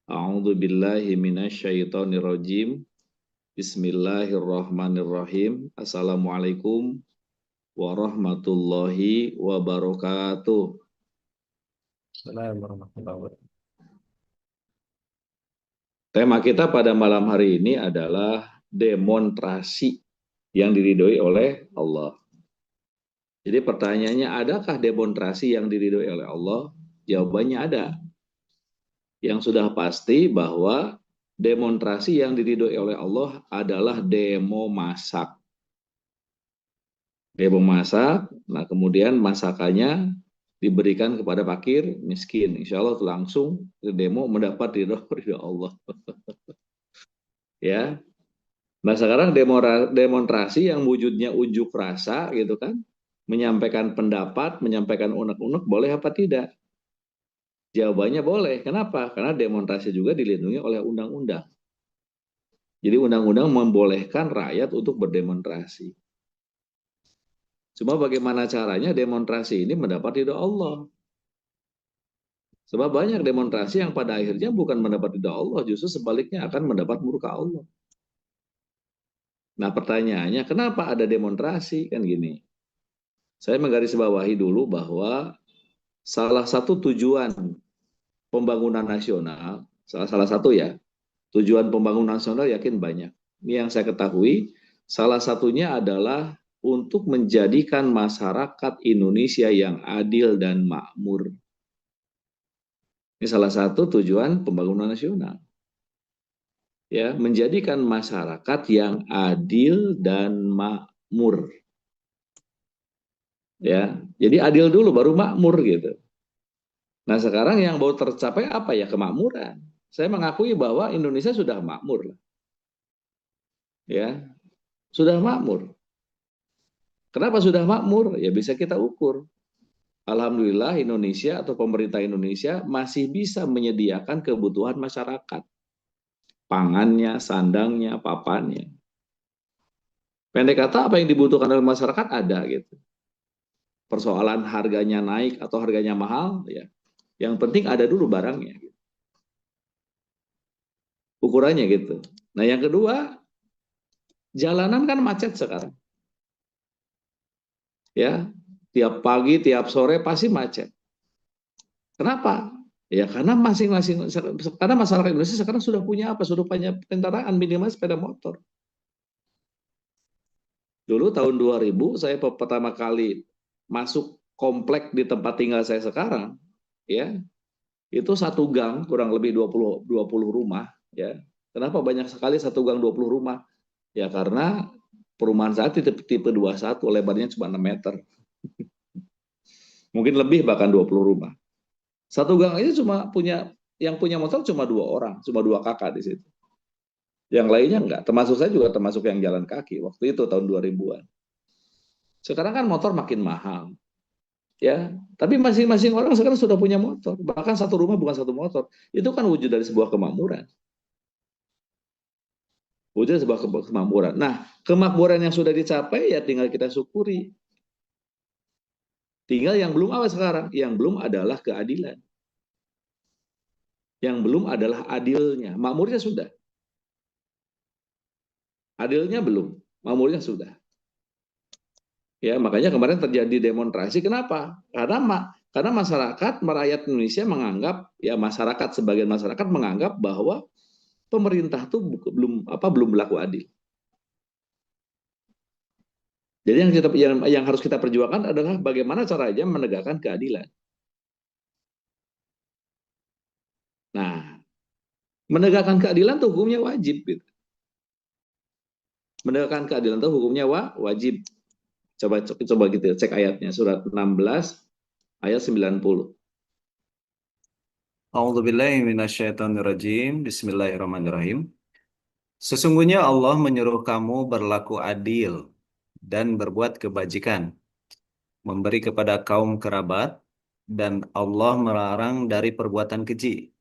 A'udzu billahi minasyaitonir rajim. Bismillahirrahmanirrahim. Assalamualaikum warahmatullahi wabarakatuh. Assalamualaikum warahmatullahi wabarakatuh. Tema kita pada malam hari ini adalah demonstrasi yang diridhoi oleh Allah. Jadi pertanyaannya, adakah demonstrasi yang diridhoi oleh Allah? Jawabannya ada. Yang sudah pasti bahwa demonstrasi yang diridhoi oleh Allah adalah demo masak. Demo masak, nah kemudian masakannya diberikan kepada fakir miskin. Insya Allah langsung demo mendapat ridho Allah. Ya, nah sekarang demonstrasi yang wujudnya unjuk rasa gitu kan, menyampaikan pendapat, menyampaikan unek-unek boleh apa tidak? Jawabannya boleh. Kenapa? Karena demonstrasi juga dilindungi oleh undang-undang. Jadi undang-undang membolehkan rakyat untuk berdemonstrasi. Cuma bagaimana caranya demonstrasi ini mendapat ridho Allah? Sebab banyak demonstrasi yang pada akhirnya bukan mendapat ridha Allah, justru sebaliknya akan mendapat murka Allah. Nah pertanyaannya, kenapa ada demonstrasi? Kan gini, saya menggarisbawahi dulu bahwa salah satu tujuan pembangunan nasional, salah satu ya, tujuan pembangunan nasional yakin banyak. Ini yang saya ketahui, salah satunya adalah untuk menjadikan masyarakat Indonesia yang adil dan makmur. Ini salah satu tujuan pembangunan nasional. Ya, menjadikan masyarakat yang adil dan makmur. Ya, jadi adil dulu baru makmur gitu. Nah, sekarang yang baru tercapai apa ya? Kemakmuran. Saya mengakui bahwa Indonesia sudah makmur. Ya, sudah makmur. Kenapa sudah makmur? Ya bisa kita ukur. Alhamdulillah Indonesia atau pemerintah Indonesia masih bisa menyediakan kebutuhan masyarakat. Pangannya, sandangnya, papannya. Pendek kata apa yang dibutuhkan oleh masyarakat ada gitu. Persoalan harganya naik atau harganya mahal, ya. Yang penting ada dulu barangnya. Gitu. Ukurannya gitu. Nah yang kedua, jalanan kan macet sekarang. Ya, tiap pagi, tiap sore pasti macet. Kenapa? Ya karena karena masyarakat Indonesia sekarang sudah punya apa? Sudah punya kendaraan minimal sepeda motor. Dulu tahun 2000 saya pertama kali masuk komplek di tempat tinggal saya sekarang, ya. Itu satu gang kurang lebih 20 rumah, ya. Kenapa banyak sekali satu gang 20 rumah? Ya karena perumahan saya tipe 21, lebarnya cuma 6 meter. Mungkin lebih bahkan 20 rumah. Satu gang aja cuma yang punya motor cuma 2 orang, cuma 2 kakak di situ. Yang lainnya enggak, termasuk saya juga termasuk yang jalan kaki waktu itu tahun 2000-an. Sekarang kan motor makin mahal, ya. Tapi masing-masing orang sekarang sudah punya motor, bahkan satu rumah bukan satu motor. Itu kan wujud dari sebuah kemakmuran. Wujud dari sebuah kemakmuran. Nah, kemakmuran yang sudah dicapai ya tinggal kita syukuri. Tinggal yang belum apa sekarang? Yang belum adalah keadilan. Yang belum adalah adilnya. Makmurnya sudah. Adilnya belum. Makmurnya sudah. Ya, makanya kemarin terjadi demonstrasi. Kenapa? Karena masyarakat, rakyat Indonesia menganggap, ya masyarakat sebagian masyarakat menganggap bahwa pemerintah tuh belum berlaku adil. Jadi yang harus kita perjuangkan adalah bagaimana caranya menegakkan keadilan. Nah, menegakkan keadilan itu hukumnya wajib. Gitu. Menegakkan keadilan itu hukumnya wajib. Coba gitu cek ayatnya, surat 16 ayat 90. A'udzubillahi minasyaitonirrajim. Bismillahirrahmanirrahim. Sesungguhnya Allah menyuruh kamu berlaku adil dan berbuat kebajikan, memberi kepada kaum kerabat, dan Allah melarang dari perbuatan keji,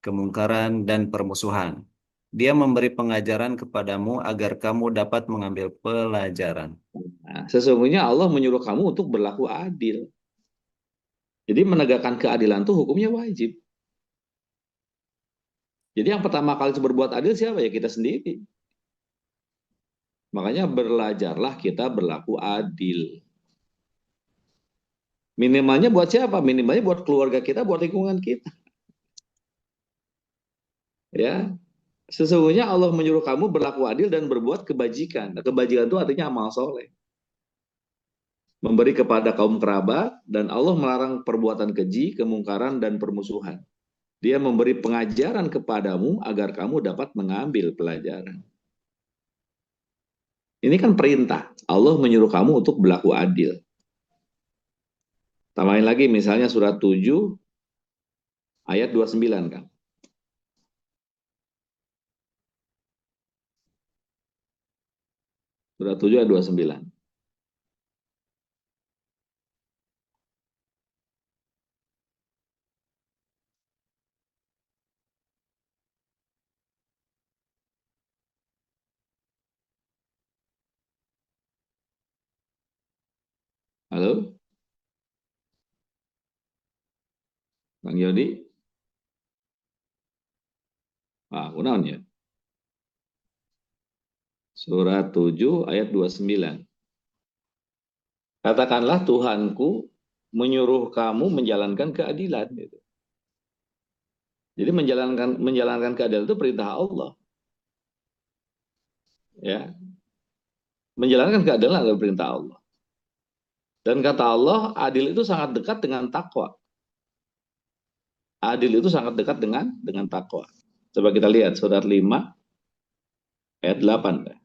kemungkaran, dan permusuhan. Dia memberi pengajaran kepadamu agar kamu dapat mengambil pelajaran. Nah, sesungguhnya Allah menyuruh kamu untuk berlaku adil. Jadi menegakkan keadilan itu hukumnya wajib. Jadi yang pertama kali berbuat adil siapa? Ya kita sendiri. Makanya belajarlah kita berlaku adil. Minimalnya buat siapa? Minimalnya buat keluarga kita, buat lingkungan kita. Ya, sesungguhnya Allah menyuruh kamu berlaku adil dan berbuat kebajikan. Nah, kebajikan itu artinya amal soleh. Memberi kepada kaum kerabat, dan Allah melarang perbuatan keji, kemungkaran, dan permusuhan. Dia memberi pengajaran kepadamu agar kamu dapat mengambil pelajaran. Ini kan perintah. Allah menyuruh kamu untuk berlaku adil. Tambahin lagi misalnya surat 7 ayat 29 kan. Surat 7 ayat 29. Halo, Bang Yodi? Ah, kunaon ya? Surat 7 ayat 29. Katakanlah Tuhanku menyuruh kamu menjalankan keadilan. Gitu. Jadi menjalankan keadilan itu perintah Allah. Ya, menjalankan keadilan adalah perintah Allah. Dan kata Allah, adil itu sangat dekat dengan takwa. Adil itu sangat dekat dengan takwa. Coba kita lihat surat 5 ayat 8.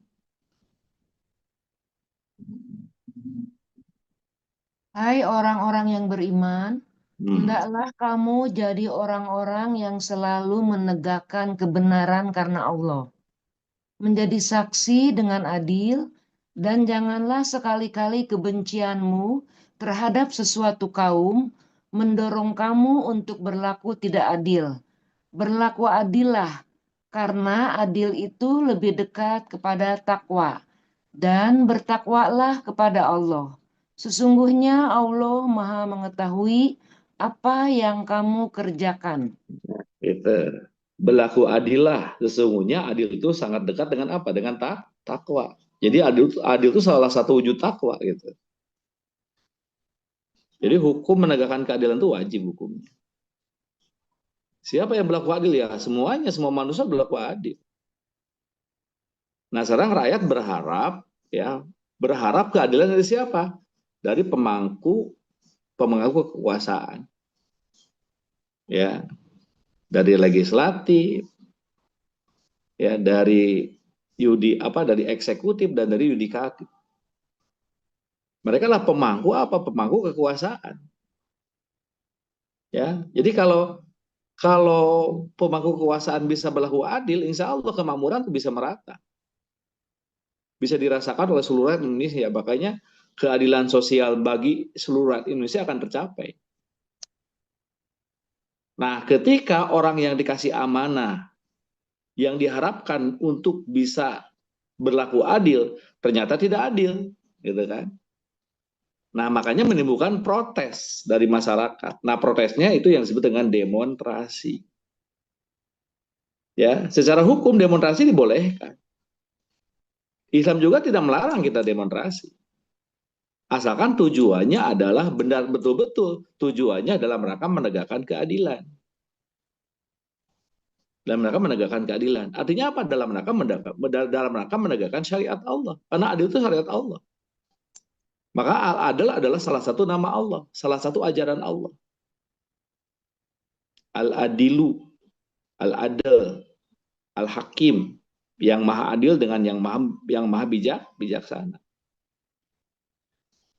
Hai orang-orang yang beriman, Hmm. hendaklah kamu jadi orang-orang yang selalu menegakkan kebenaran karena Allah, menjadi saksi dengan adil, dan janganlah sekali-kali kebencianmu terhadap sesuatu kaum mendorong kamu untuk berlaku tidak adil. Berlaku adillah, karena adil itu lebih dekat kepada takwa, dan bertakwalah kepada Allah. Sesungguhnya Allah Maha Mengetahui apa yang kamu kerjakan. Itu berlaku adillah. Sesungguhnya adil itu sangat dekat dengan apa? Dengan takwa. Jadi adil itu salah satu wujud takwa gitu. Jadi hukum menegakkan keadilan itu wajib hukumnya. Siapa yang berlaku adil ya? Semuanya, semua manusia berlaku adil. Nah, sekarang rakyat berharap keadilan dari siapa? Dari pemangku kekuasaan. Ya, dari legislatif, ya, dari eksekutif dan dari yudikatif. Mereka lah pemangku kekuasaan. Ya, jadi kalau pemangku kekuasaan bisa berlaku adil, insya Allah kemakmuran itu bisa merata, bisa dirasakan oleh seluruh rakyat Indonesia. Makanya keadilan sosial bagi seluruh rakyat Indonesia akan tercapai. Nah, ketika orang yang dikasih amanah, yang diharapkan untuk bisa berlaku adil, ternyata tidak adil, gitu kan? Nah, makanya menimbulkan protes dari masyarakat. Nah, protesnya itu yang disebut dengan demonstrasi. Ya, secara hukum demonstrasi dibolehkan. Islam juga tidak melarang kita demonstrasi. Asalkan tujuannya adalah benar betul-betul tujuannya dalam rangka menegakkan keadilan. Dalam rangka menegakkan keadilan. Artinya apa? Dalam rangka menegakkan syariat Allah. Karena adil itu syariat Allah. Maka al-adil adalah salah satu nama Allah, salah satu ajaran Allah. Al-adilu, al-adil, al-hakim, yang maha adil dengan yang maha bijaksana.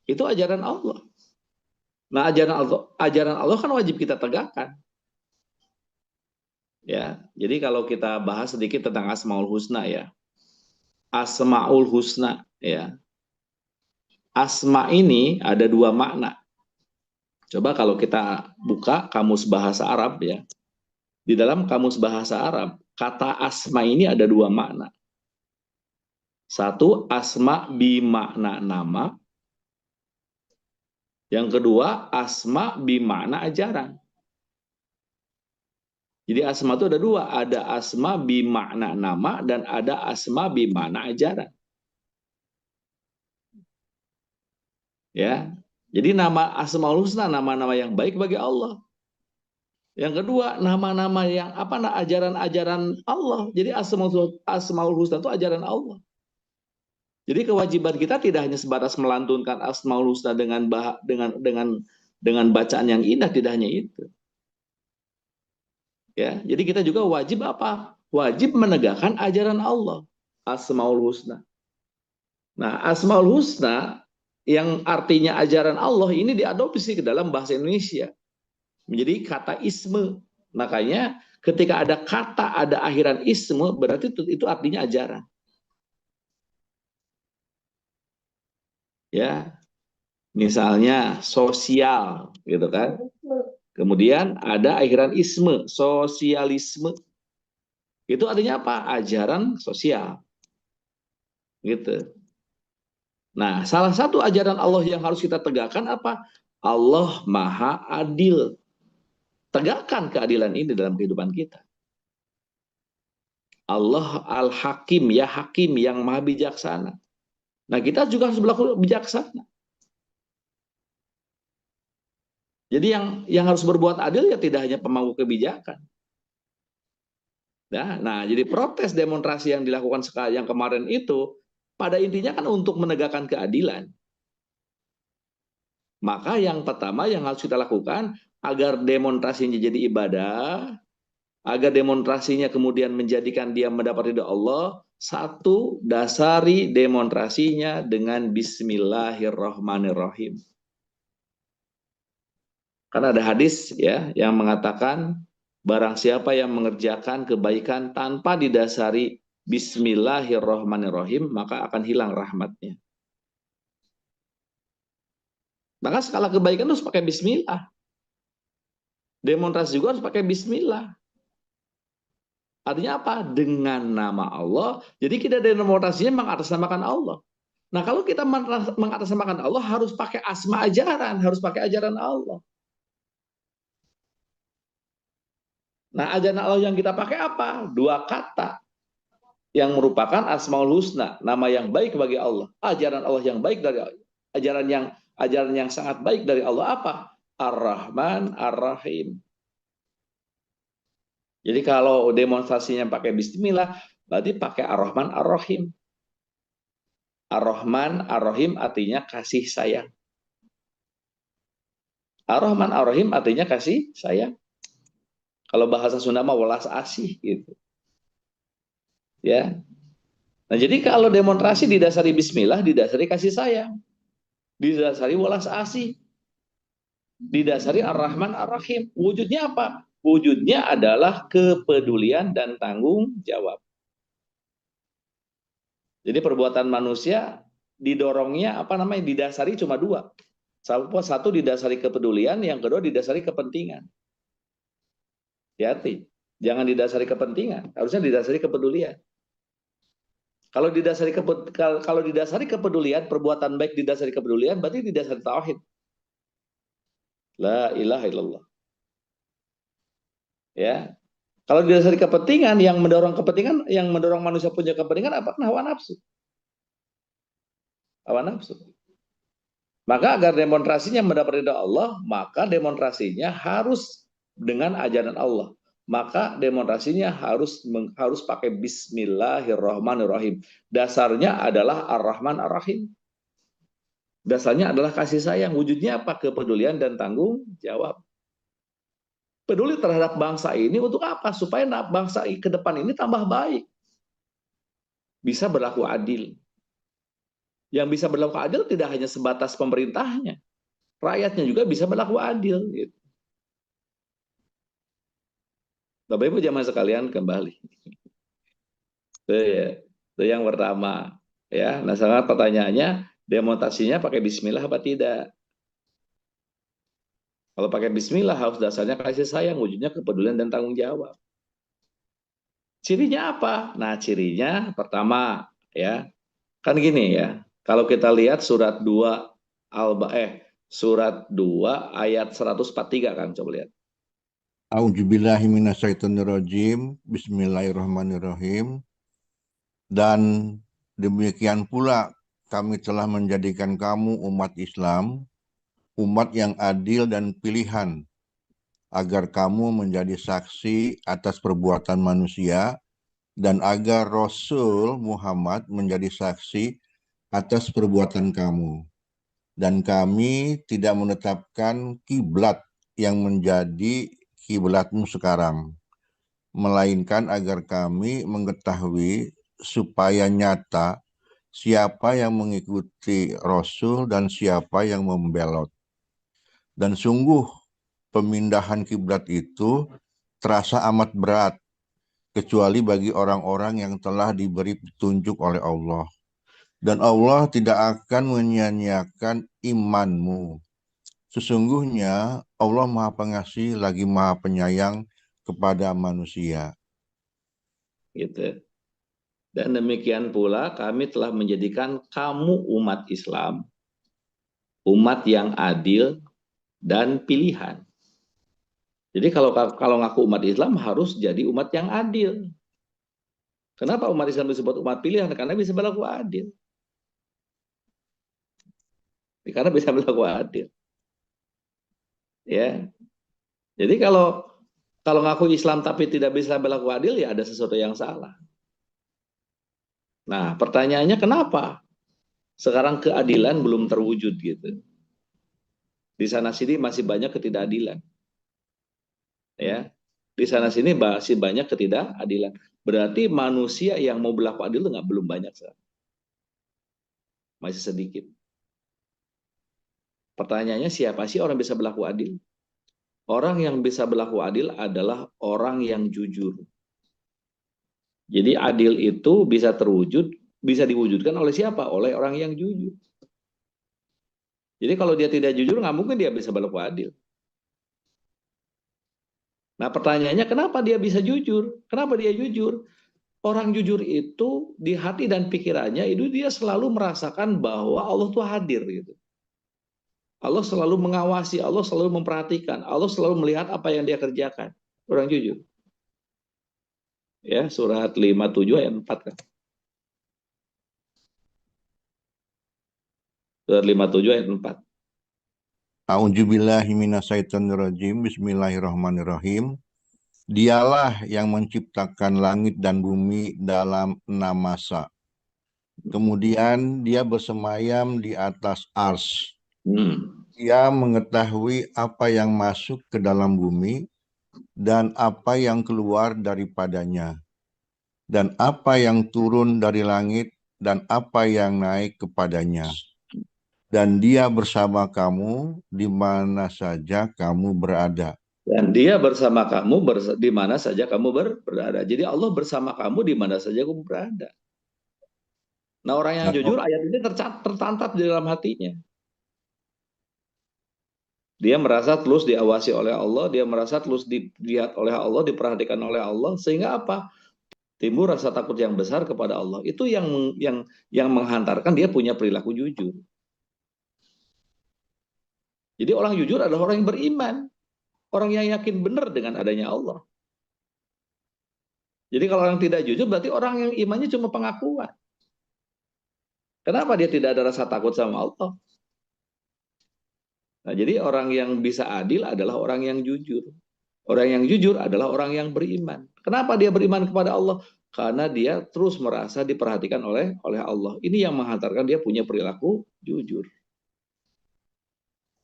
Itu ajaran Allah. Nah, ajaran Allah kan wajib kita tegakkan. Ya, jadi kalau kita bahas sedikit tentang Asmaul Husna ya. Asmaul Husna ya. Asma ini ada dua makna. Coba kalau kita buka kamus bahasa Arab ya. Di dalam kamus bahasa Arab, kata asma ini ada dua makna. Satu, asma bimakna nama. Yang kedua, asma bimakna ajaran. Jadi asma itu ada dua, ada asma bimakna nama dan ada asma bimakna ajaran. Ya. Jadi nama Asmaul Husna, nama-nama yang baik bagi Allah. Yang kedua, nama-nama yang ajaran-ajaran Allah. Jadi Asmaul Husna itu ajaran Allah. Jadi kewajiban kita tidak hanya sebatas melantunkan Asmaul Husna dengan bacaan yang indah, tidak hanya itu. Ya, jadi kita juga wajib apa? Wajib menegakkan ajaran Allah, Asmaul Husna. Nah, Asmaul Husna yang artinya ajaran Allah ini diadopsi ke dalam bahasa Indonesia menjadi kata isme. Makanya ketika ada kata ada akhiran isme berarti itu artinya ajaran. Ya, misalnya sosial gitu kan. Kemudian ada akhiran isme, sosialisme. Itu artinya apa? Ajaran sosial. Gitu. Nah, salah satu ajaran Allah yang harus kita tegakkan apa? Allah Maha Adil. Tegakkan keadilan ini dalam kehidupan kita. Allah Al-Hakim, ya Hakim yang Maha Bijaksana. Nah, kita juga harus berlaku bijaksana. Jadi yang harus berbuat adil ya tidak hanya pemangku kebijakan. Nah, jadi protes demonstrasi yang dilakukan yang kemarin itu pada intinya kan untuk menegakkan keadilan. Maka yang pertama yang harus kita lakukan agar demonstrasinya jadi ibadah, agar demonstrasinya kemudian menjadikan dia mendapat ridha Allah, satu, dasari demonstrasinya dengan Bismillahirrahmanirrahim. Karena ada hadis ya yang mengatakan barang siapa yang mengerjakan kebaikan tanpa didasari Bismillahirrahmanirrahim maka akan hilang rahmatnya. Maka skala kebaikan harus pakai Bismillah. Demonstrasi juga harus pakai Bismillah. Artinya apa? Dengan nama Allah. Jadi kita demonstrasinya mengatasnamakan Allah. Nah kalau kita mengatasnamakan Allah harus pakai asma ajaran, harus pakai ajaran Allah. Nah, ajaran Allah yang kita pakai apa? Dua kata yang merupakan Asmaul Husna, nama yang baik bagi Allah. Ajaran Allah yang baik dari Allah. Ajaran yang sangat baik dari Allah apa? Ar-Rahman, Ar-Rahim. Jadi kalau demonstrasinya pakai Bismillah, berarti pakai Ar-Rahman, Ar-Rahim. Ar-Rahman, Ar-Rahim artinya kasih sayang. Ar-Rahman, Ar-Rahim artinya kasih sayang. Kalau bahasa Sunda mah welas asih gitu. Ya. Nah, jadi kalau demonstrasi didasari bismillah, didasari kasih sayang. Didasari welas asih. Didasari Ar-Rahman Ar-Rahim. Wujudnya apa? Wujudnya adalah kepedulian dan tanggung jawab. Jadi perbuatan manusia didorongnya didasari cuma dua. Satu didasari kepedulian, yang kedua didasari kepentingan. Hati-hati, jangan didasari kepentingan, harusnya didasari kepedulian. Kalau didasari kepedulian, perbuatan baik didasari kepedulian, berarti didasari tauhid. La ilaha illallah. Ya. Kalau didasari kepentingan, yang mendorong manusia punya kepentingan apa? Hawa nafsu. Hawa nafsu. Maka agar demonstrasinya mendapat ridha Allah, maka demonstrasinya harus dengan ajaran Allah. Maka demonstrasinya harus pakai Bismillahirrahmanirrahim. Dasarnya adalah Ar-Rahman Ar-Rahim. Dasarnya adalah kasih sayang. Wujudnya apa? Kepedulian dan tanggung jawab. Peduli terhadap bangsa ini untuk apa? Supaya bangsa ke depan ini tambah baik. Bisa berlaku adil. Yang bisa berlaku adil tidak hanya sebatas pemerintahnya. Rakyatnya juga bisa berlaku adil. Gitu. Bapak Ibu jamaah sekalian kembali. Itu yang pertama. Ya, nah sekarang pertanyaannya, demonstrasinya pakai bismillah apa tidak? Kalau pakai bismillah harus dasarnya kasih sayang, wujudnya kepedulian dan tanggung jawab. Cirinya apa? Nah, cirinya pertama ya. Kan gini ya. Kalau kita lihat surat 2 ayat 143 kan, coba lihat. A'udzubillahi minasyaitonirrajim. Bismillahirrahmanirrahim. Dan demikian pula kami telah menjadikan kamu umat Islam, umat yang adil dan pilihan, agar kamu menjadi saksi atas perbuatan manusia dan agar Rasul Muhammad menjadi saksi atas perbuatan kamu. Dan kami tidak menetapkan kiblat yang menjadi kiblatmu sekarang, melainkan agar kami mengetahui supaya nyata siapa yang mengikuti Rasul dan siapa yang membelot. Dan sungguh pemindahan kiblat itu terasa amat berat, kecuali bagi orang-orang yang telah diberi petunjuk oleh Allah. Dan Allah tidak akan menyia-nyiakan imanmu. Sesungguhnya Allah Maha Pengasih lagi Maha Penyayang kepada manusia. Gitu. Dan demikian pula kami telah menjadikan kamu umat Islam, umat yang adil dan pilihan. Jadi kalau ngaku umat Islam harus jadi umat yang adil. Kenapa umat Islam disebut umat pilihan? Karena bisa berlaku adil. Karena bisa berlaku adil. Ya. Jadi kalau ngaku Islam tapi tidak bisa berlaku adil, ya ada sesuatu yang salah. Nah, pertanyaannya kenapa sekarang keadilan belum terwujud gitu? Di sana sini masih banyak ketidakadilan. Ya. Di sana sini masih banyak ketidakadilan. Berarti manusia yang mau berlaku adil belum banyak sekarang. Masih sedikit. Pertanyaannya siapa sih orang bisa berlaku adil? Orang yang bisa berlaku adil adalah orang yang jujur. Jadi adil itu bisa terwujud, bisa diwujudkan oleh siapa? Oleh orang yang jujur. Jadi kalau dia tidak jujur, nggak mungkin dia bisa berlaku adil. Nah pertanyaannya kenapa dia bisa jujur? Kenapa dia jujur? Orang jujur itu di hati dan pikirannya itu dia selalu merasakan bahwa Allah tuh hadir gitu. Allah selalu mengawasi, Allah selalu memperhatikan, Allah selalu melihat apa yang dia kerjakan. Orang jujur. Ya, surat 57 ayat 4 kan. Surat 57 ayat 4. A'udzubillahi minasyaitonirrajim. Bismillahirrahmanirrahim. Dialah yang menciptakan langit dan bumi dalam 6 masa. Kemudian dia bersemayam di atas ars. Dia mengetahui apa yang masuk ke dalam bumi dan apa yang keluar daripadanya, dan apa yang turun dari langit dan apa yang naik kepadanya. Dan dia bersama kamu di mana saja kamu berada. Dan dia bersama kamu di mana saja kamu berada. Jadi Allah bersama kamu di mana saja kamu berada. Nah orang yang jujur ayat ini tertantap di dalam hatinya. Dia merasa terus diawasi oleh Allah, dia merasa terus dilihat oleh Allah, diperhatikan oleh Allah, sehingga apa? Timbul rasa takut yang besar kepada Allah. Itu yang menghantarkan dia punya perilaku jujur. Jadi orang jujur adalah orang yang beriman, orang yang yakin benar dengan adanya Allah. Jadi kalau orang tidak jujur berarti orang yang imannya cuma pengakuan. Kenapa dia tidak ada rasa takut sama Allah? Nah, jadi orang yang bisa adil adalah orang yang jujur. Orang yang jujur adalah orang yang beriman. Kenapa dia beriman kepada Allah? Karena dia terus merasa diperhatikan oleh Allah. Ini yang menghantarkan dia punya perilaku jujur.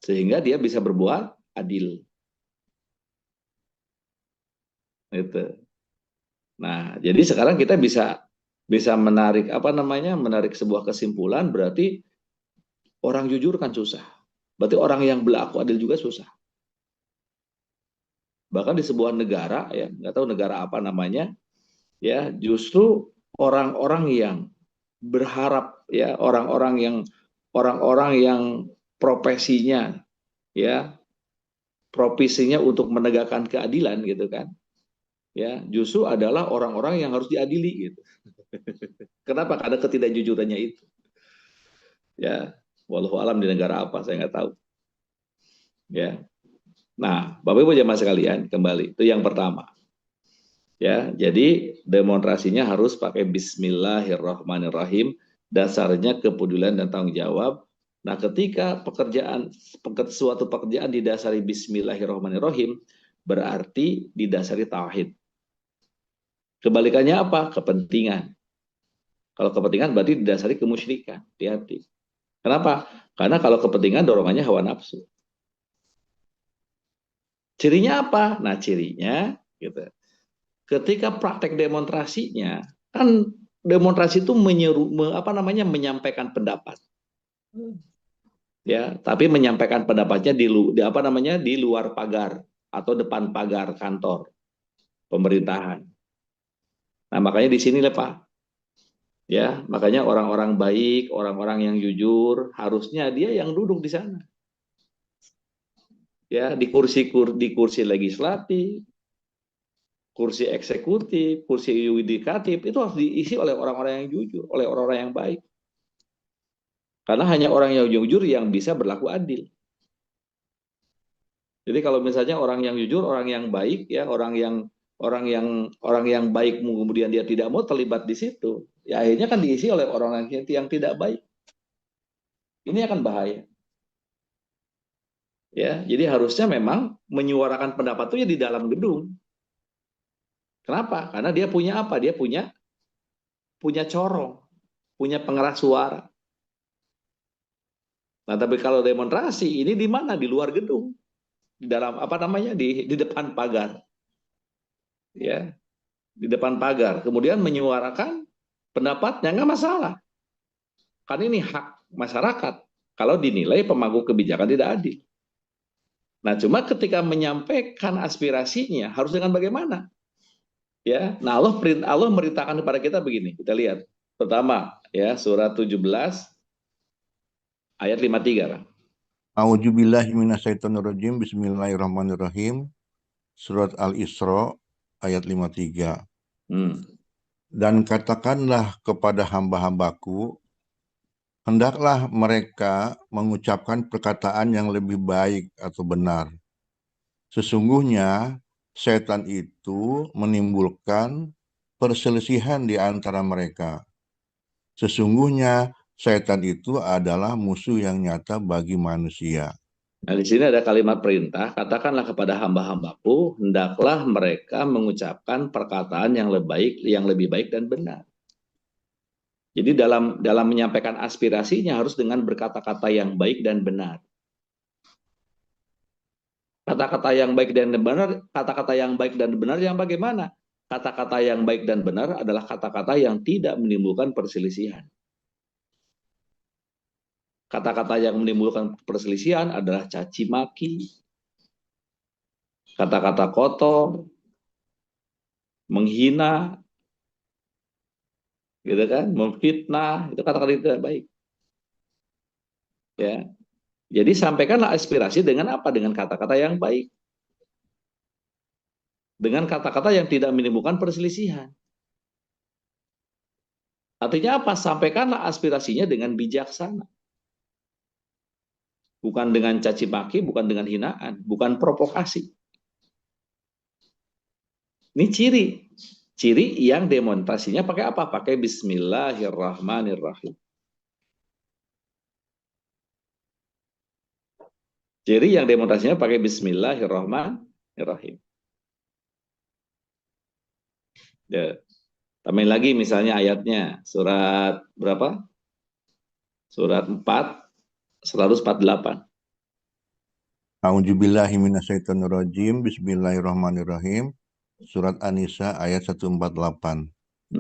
Sehingga dia bisa berbuat adil. Itu. Nah, jadi sekarang kita bisa menarik menarik sebuah kesimpulan, berarti orang jujur kan susah. Berarti orang yang berlaku adil juga susah. Bahkan di sebuah negara, ya nggak tahu negara apa namanya, ya justru orang-orang yang berharap, ya orang-orang yang profesinya, ya profesinya untuk menegakkan keadilan gitu kan, ya justru adalah orang-orang yang harus diadili gitu. Kenapa? Karena ketidakjujurannya itu. Ya, wallahu alam di negara apa saya nggak tahu. Ya. Nah, Bapak Ibu jamaah sekalian, kembali itu yang pertama. Ya, jadi demonstrasinya harus pakai Bismillahirrahmanirrahim. Dasarnya kepedulian dan tanggung jawab. Nah, ketika suatu pekerjaan didasari Bismillahirrahmanirrahim, berarti didasari tauhid. Kebalikannya apa? Kepentingan. Kalau kepentingan berarti didasari kemusyrikan. Hati-hati. Kenapa? Karena kalau kepentingan dorongannya hawa nafsu. Cirinya apa? Nah, cirinya gitu. Ketika praktek demonstrasinya, kan demonstrasi itu menyampaikan pendapat. Ya, tapi menyampaikan pendapatnya di luar pagar atau depan pagar kantor pemerintahan. Nah, makanya di sini Pak. Ya, makanya orang-orang baik, orang-orang yang jujur, harusnya dia yang duduk di sana. Ya, di kursi legislatif, kursi eksekutif, kursi yudikatif, itu harus diisi oleh orang-orang yang jujur, oleh orang-orang yang baik. Karena hanya orang yang jujur yang bisa berlaku adil. Jadi kalau misalnya orang yang jujur, orang yang baik, ya orang yang baik kemudian dia tidak mau terlibat di situ, ya akhirnya kan diisi oleh orang yang tidak baik. Ini akan bahaya. Ya, jadi harusnya memang menyuarakan pendapat itu ya di dalam gedung. Kenapa? Karena dia punya apa? Dia punya corong, punya pengeras suara. Nah, tapi kalau demonstrasi ini di mana? Di luar gedung, di dalam di depan pagar, ya, di depan pagar. Kemudian menyuarakan pendapatnya nggak masalah, kan ini hak masyarakat. Kalau dinilai pemangku kebijakan tidak adil. Nah, cuma ketika menyampaikan aspirasinya harus dengan bagaimana? Ya, nah Allah merintahkan kepada kita begini. Kita lihat. Pertama, ya surat 17 ayat 53, Pak. A'udzubillahi minasyaitonirrajim. Bismillahirrahmanirrahim. Surat Al-Isra ayat 53. Dan katakanlah kepada hamba-hambaku, hendaklah mereka mengucapkan perkataan yang lebih baik atau benar. Sesungguhnya setan itu menimbulkan perselisihan di antara mereka. Sesungguhnya setan itu adalah musuh yang nyata bagi manusia. Nah, di sini ada kalimat perintah, katakanlah kepada hamba-hambaku, hendaklah mereka mengucapkan perkataan yang lebih baik dan benar. Jadi dalam menyampaikan aspirasinya harus dengan berkata-kata yang baik dan benar. Kata-kata yang baik dan benar, kata-kata yang baik dan benar yang bagaimana? Kata-kata yang baik dan benar adalah kata-kata yang tidak menimbulkan perselisihan. Kata-kata yang menimbulkan perselisihan adalah caci maki, kata-kata kotor, menghina, gitu kan, memfitnah, itu kata-kata tidak baik. Ya. Jadi sampaikanlah aspirasi dengan apa? Dengan kata-kata yang baik. Dengan kata-kata yang tidak menimbulkan perselisihan. Artinya apa? Sampaikanlah aspirasinya dengan bijaksana. Bukan dengan caci maki, bukan dengan hinaan, bukan provokasi. Ini ciri yang demonstrasinya pakai apa? Pakai Bismillahirrahmanirrahim. Ciri yang demonstrasinya pakai Bismillahirrahmanirrahim. Ya. Tambahin lagi misalnya ayatnya, surat berapa? Surat 4, 148. A'udzubillahi minasyaitonirrajim. Bismillahirrahmanirrahim. Surat An-Nisa ayat 148.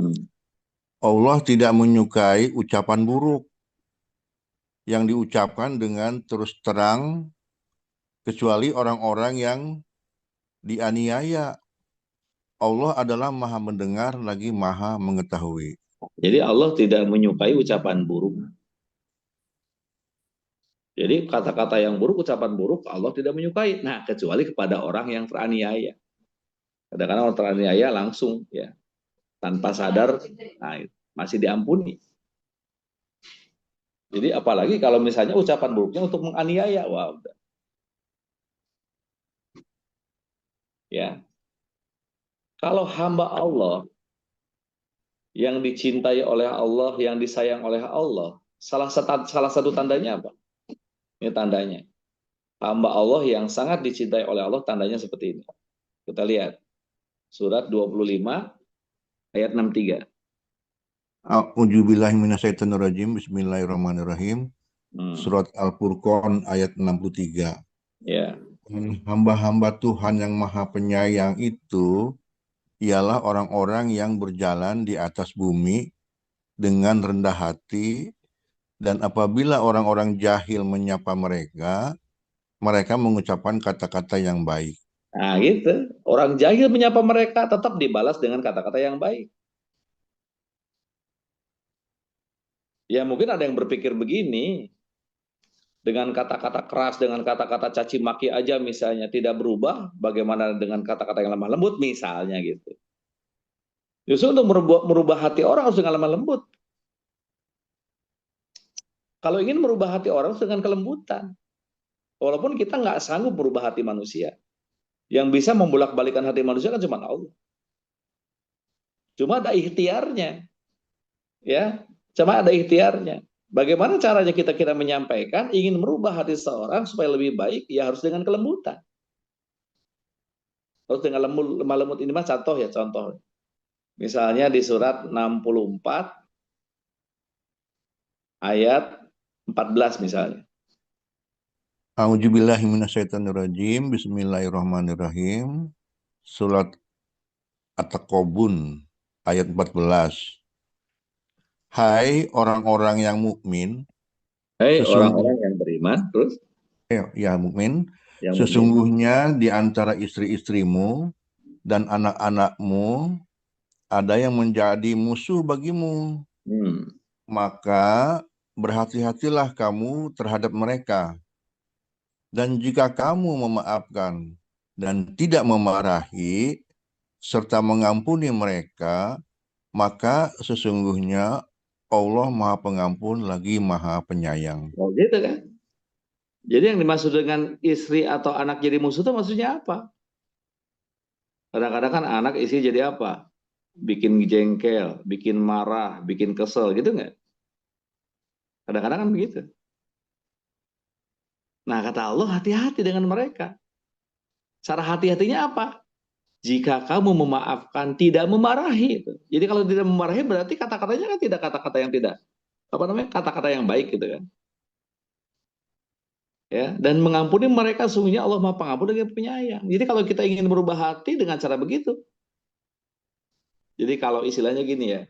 Allah tidak menyukai ucapan buruk yang diucapkan dengan terus terang kecuali orang-orang yang dianiaya. Allah adalah Maha mendengar lagi Maha mengetahui. Jadi Allah tidak menyukai ucapan buruk. Jadi kata-kata yang buruk, ucapan buruk Allah tidak menyukai. Nah, kecuali kepada orang yang teraniaya. Kadang-kadang orang teraniaya langsung ya tanpa sadar, nah, masih diampuni. Jadi apalagi kalau misalnya ucapan buruknya untuk menganiaya, wah udah. Ya, kalau hamba Allah yang dicintai oleh Allah, yang disayang oleh Allah, salah satu tandanya apa? Ini tandanya. Hamba Allah yang sangat dicintai oleh Allah, tandanya seperti ini. Kita lihat. Surat 25 ayat 63. A'udzubillahi minasyaitonirrajim. Bismillahirrahmanirrahim. Surat Al-Furqan ayat 63. Ya. Hamba-hamba Tuhan yang Maha Penyayang itu ialah orang-orang yang berjalan di atas bumi dengan rendah hati, dan apabila orang-orang jahil menyapa mereka, mereka mengucapkan kata-kata yang baik. Nah, gitu. Orang jahil menyapa mereka tetap dibalas dengan kata-kata yang baik. Ya, mungkin ada yang berpikir begini, dengan kata-kata keras, dengan kata-kata caci maki aja misalnya tidak berubah, bagaimana dengan kata-kata yang lemah lembut misalnya gitu. Justru untuk merubah hati orang harus dengan lemah lembut. Kalau ingin merubah hati orang harus dengan kelembutan. Walaupun kita nggak sanggup merubah hati manusia. Yang bisa membolak-balikan hati manusia kan cuma Allah. Cuma ada ikhtiarnya. Ya, cuma ada ikhtiarnya. Bagaimana caranya kita menyampaikan ingin merubah hati seseorang supaya lebih baik, ya harus dengan kelembutan. Harus dengan lemah lembut. Ini mah contoh ya, contoh. Misalnya di surat 64 ayat 14 misalnya. A'udzubillahi minasyaitonirrajim. Bismillahirrahmanirrahim. Surat At-Taqabun ayat 14. Hai orang-orang yang mukmin, Hei orang-orang sesungguhnya yang beriman, terus mukmin, yang mukmin. sesungguhnya di antara istri-istrimu dan anak-anakmu ada yang menjadi musuh bagimu. Maka berhati-hatilah kamu terhadap mereka. Dan jika kamu memaafkan dan tidak memarahi serta mengampuni mereka, maka sesungguhnya Allah Maha Pengampun lagi Maha Penyayang. Oh gitu kan? Jadi yang dimaksud dengan istri atau anak jadi musuh itu maksudnya apa? Kadang-kadang kan anak istri jadi apa? Bikin jengkel, bikin marah, bikin kesel gitu nggak? Kadang-kadang kan begitu. Nah kata Allah hati-hati dengan mereka. Cara hati-hatinya apa? Jika kamu memaafkan, tidak memarahi. Jadi kalau tidak memarahi berarti kata-katanya kan tidak kata-kata yang tidak, apa namanya, kata-kata yang baik gitu kan. Ya, dan mengampuni mereka sungguhnya Allah Maha Pengampun dan Penyayang. Jadi kalau kita ingin merubah hati dengan cara begitu. Jadi kalau istilahnya gini ya.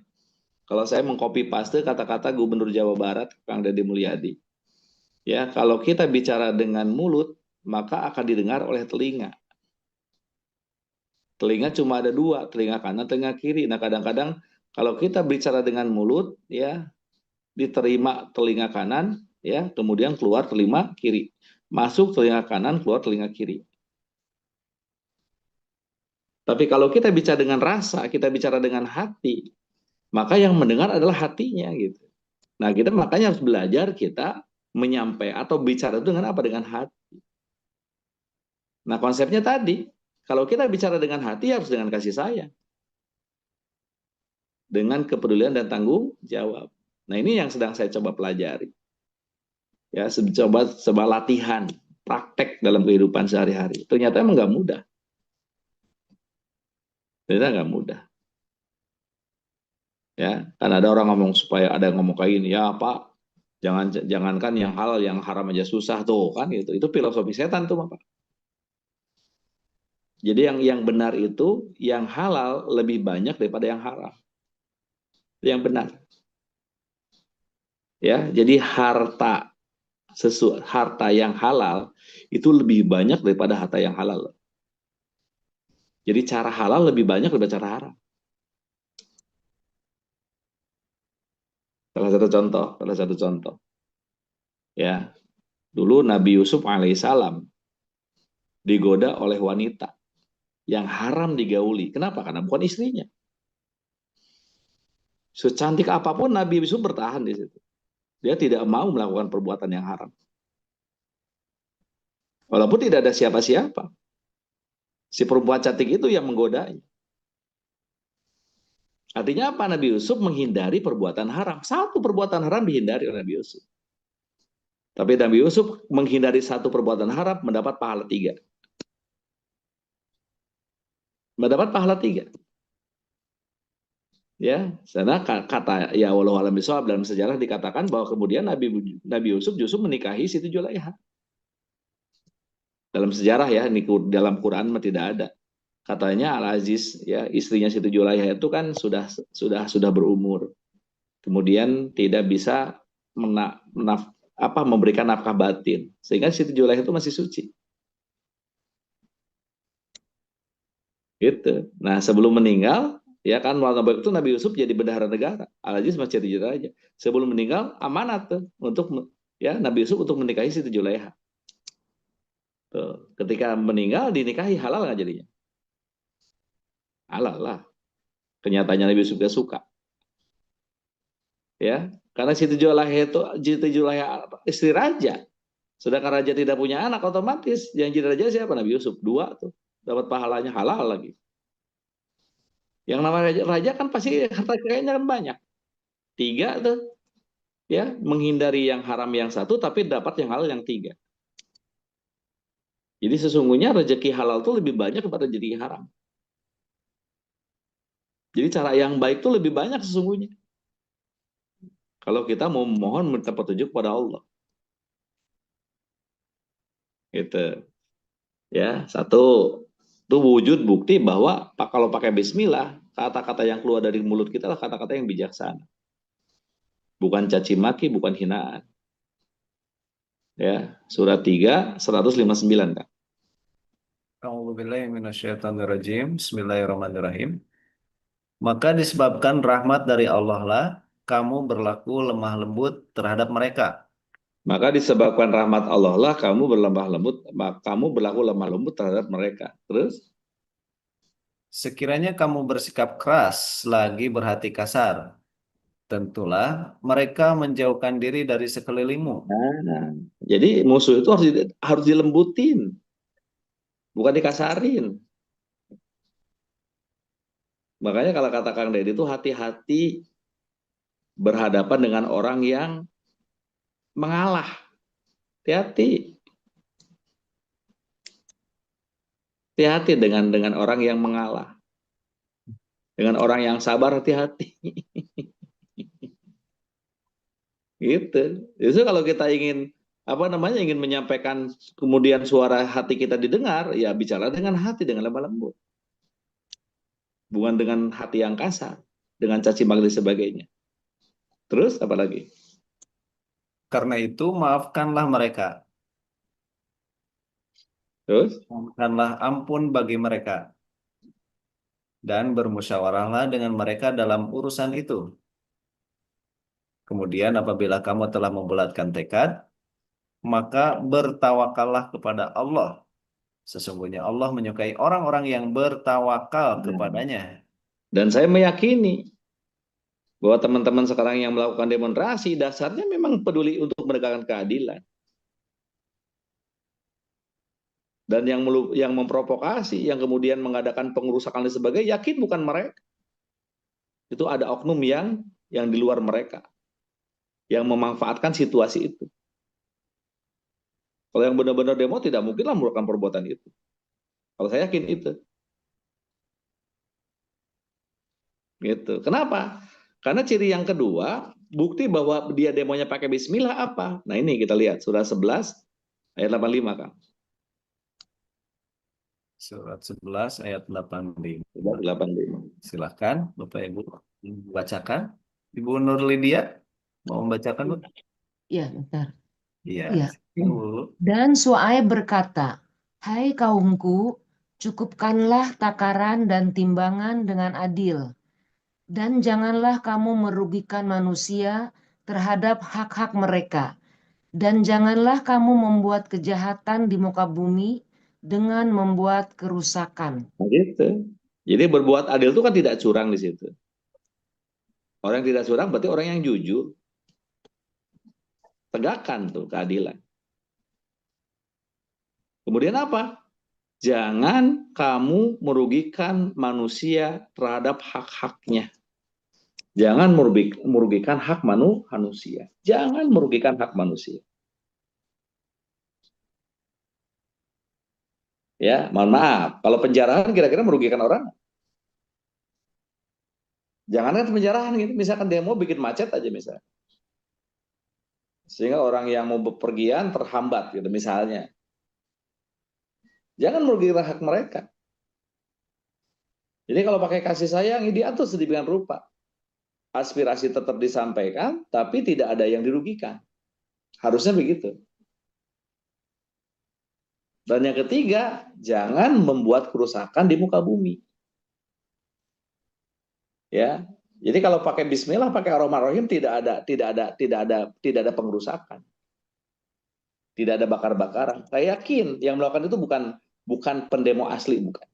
Kalau saya mengcopy paste kata-kata Gubernur Jawa Barat Kang Deddy Mulyadi. Ya, kalau kita bicara dengan mulut, maka akan didengar oleh telinga. Telinga cuma ada dua, telinga kanan, telinga kiri. Nah, kadang-kadang kalau kita bicara dengan mulut, ya diterima telinga kanan, ya kemudian keluar telinga kiri, masuk telinga kanan, keluar telinga kiri. Tapi kalau kita bicara dengan rasa, kita bicara dengan hati, maka yang mendengar adalah hatinya gitu. Nah, kita makanya harus belajar kita menyampaikan atau bicara itu dengan apa? Dengan hati. Nah, konsepnya tadi, kalau kita bicara dengan hati harus dengan kasih sayang. Dengan kepedulian dan tanggung jawab. Nah, ini yang sedang saya coba pelajari. Ya, coba latihan, praktek dalam kehidupan sehari-hari. Ternyata emang nggak mudah. Ternyata nggak mudah. Ya, kan ada orang ngomong supaya ada yang ngomong kayak gini, ya Pak, jangankan yang halal, yang haram aja susah tuh kan gitu. Itu filosofi setan tuh, Pak. Jadi yang benar itu yang halal lebih banyak daripada yang haram. Yang benar. Ya, jadi harta yang halal itu lebih banyak daripada harta yang halal. Jadi cara halal lebih banyak daripada cara haram. Salah satu contoh. Ya, dulu Nabi Yusuf alaihissalam digoda oleh wanita yang haram digauli. Kenapa? Karena bukan istrinya. Secantik apapun Nabi Yusuf bertahan di situ. Dia tidak mau melakukan perbuatan yang haram. Walaupun tidak ada siapa-siapa. Si perempuan cantik itu yang menggodanya. Artinya apa? Nabi Yusuf menghindari perbuatan haram. Satu perbuatan haram dihindari oleh Nabi Yusuf. Tapi Nabi Yusuf menghindari satu perbuatan haram mendapat pahala 3. Mendapat pahala 3. Ya, karena kata ya walau alam bisawab dalam sejarah dikatakan bahwa kemudian Nabi Yusuf justru menikahi Siti Julaiha. Dalam sejarah ya, ini dalam Quran mah tidak ada. Katanya Al-Aziz ya, istrinya Siti Julaiha itu kan sudah berumur. Kemudian tidak bisa memberikan nafkah batin. Sehingga Siti Julaiha itu masih suci. Gitu. Nah, sebelum meninggal ya kan waktu itu Nabi Yusuf jadi bendahara negara. Al-Aziz masih jadi raja. Sebelum meninggal amanat tuh untuk ya Nabi Yusuf untuk menikahi Siti Julaiha. Tuh. Ketika meninggal dinikahi halal nggak jadinya? Halal lah. Kenyataannya Nabi Yusuf gak suka. Ya, karena Siti Julaiha istri raja. Sedangkan raja tidak punya anak, otomatis yang jadi raja siapa? Nabi Yusuf. 2 tuh. Dapat pahalanya halal lagi. Yang namanya raja kan pasti harta kekayaannya kan banyak. 3 tuh. Ya, menghindari yang haram yang 1 tapi dapat yang halal yang 3. Jadi sesungguhnya rezeki halal itu lebih banyak daripada rezeki haram. Jadi cara yang baik itu lebih banyak sesungguhnya. Kalau kita mau mohon minta petunjuk kepada Allah. Gitu. Ya, 1 itu wujud bukti bahwa kalau pakai bismillah, kata-kata yang keluar dari mulut kita adalah kata-kata yang bijaksana. Bukan caci maki, bukan hinaan. Ya, surat 3 159 kan. A'udzubillahi minasyaitonirrajim. Bismillahirrahmanirrahim. Maka disebabkan rahmat dari Allah lah kamu berlaku lemah lembut terhadap mereka. Maka disebabkan rahmat Allah lah kamu berlaku lemah lembut terhadap mereka. Terus Sekiranya kamu bersikap keras lagi berhati kasar, tentulah mereka menjauhkan diri dari sekelilingmu. nah, jadi musuh itu harus dilembutin, bukan dikasarin. Makanya kalau kata Kang Deddy itu hati-hati berhadapan dengan orang yang mengalah. Hati-hati. Hati-hati dengan orang yang mengalah. Dengan orang yang sabar hati-hati. Gitu. Justru kalau kita ingin ingin menyampaikan kemudian suara hati kita didengar, ya bicara dengan hati, dengan lemah lembut. Bukan dengan hati yang kasar, dengan caci maki dan sebagainya. Terus apa lagi? Karena itu maafkanlah mereka. Terus? Mohonkanlah ampun bagi mereka. Dan bermusyawarahlah dengan mereka dalam urusan itu. Kemudian apabila kamu telah membulatkan tekad, maka bertawakallah kepada Allah. Sesungguhnya Allah menyukai orang-orang yang bertawakal kepadanya. Dan saya meyakini bahwa teman-teman sekarang yang melakukan demonstrasi dasarnya memang peduli untuk menegakkan keadilan. Dan yang memprovokasi, yang kemudian mengadakan pengerusakan dan sebagainya, yakin bukan mereka. Itu ada oknum yang di luar mereka, yang memanfaatkan situasi itu. Kalau yang benar-benar demo tidak mungkinlah melakukan perbuatan itu. Kalau saya yakin itu. Gitu. Kenapa? Karena ciri yang kedua, bukti bahwa dia demonya pakai bismillah apa? Nah ini kita lihat, surah 11 ayat 85 Kang. Surat 11 ayat 85. 85. Silahkan Bapak Ibu bacakan. Ibu Nur Lydia mau membacakan, Bu? Ya, bentar. Iya. Ya. Dulu. Dan Syuaib berkata, "Hai kaumku, cukupkanlah takaran dan timbangan dengan adil, dan janganlah kamu merugikan manusia terhadap hak-hak mereka, dan janganlah kamu membuat kejahatan di muka bumi dengan membuat kerusakan." Nah, gitu. Jadi berbuat adil itu kan tidak curang di situ. Orang yang tidak curang berarti orang yang jujur. Tegakkan tuh keadilan. Kemudian apa? Jangan kamu merugikan manusia terhadap hak-haknya. Jangan merugikan hak manusia. Jangan merugikan hak manusia. Ya, mohon maaf. Kalau penjarahan kira-kira merugikan orang? Jangan kan penjarahan gitu. Misalkan demo bikin macet aja misalnya. Sehingga orang yang mau bepergian terhambat gitu misalnya. Jangan merugikan hak mereka. Jadi kalau pakai kasih sayang, diatur sedemikian rupa. Aspirasi tetap disampaikan, tapi tidak ada yang dirugikan. Harusnya begitu. Dan yang ketiga, jangan membuat kerusakan di muka bumi. Ya, jadi kalau pakai Bismillah, pakai Ar-Rahman tidak ada pengerusakan, tidak ada bakar-bakaran. Saya yakin yang melakukan itu bukan pendemo asli, bukan.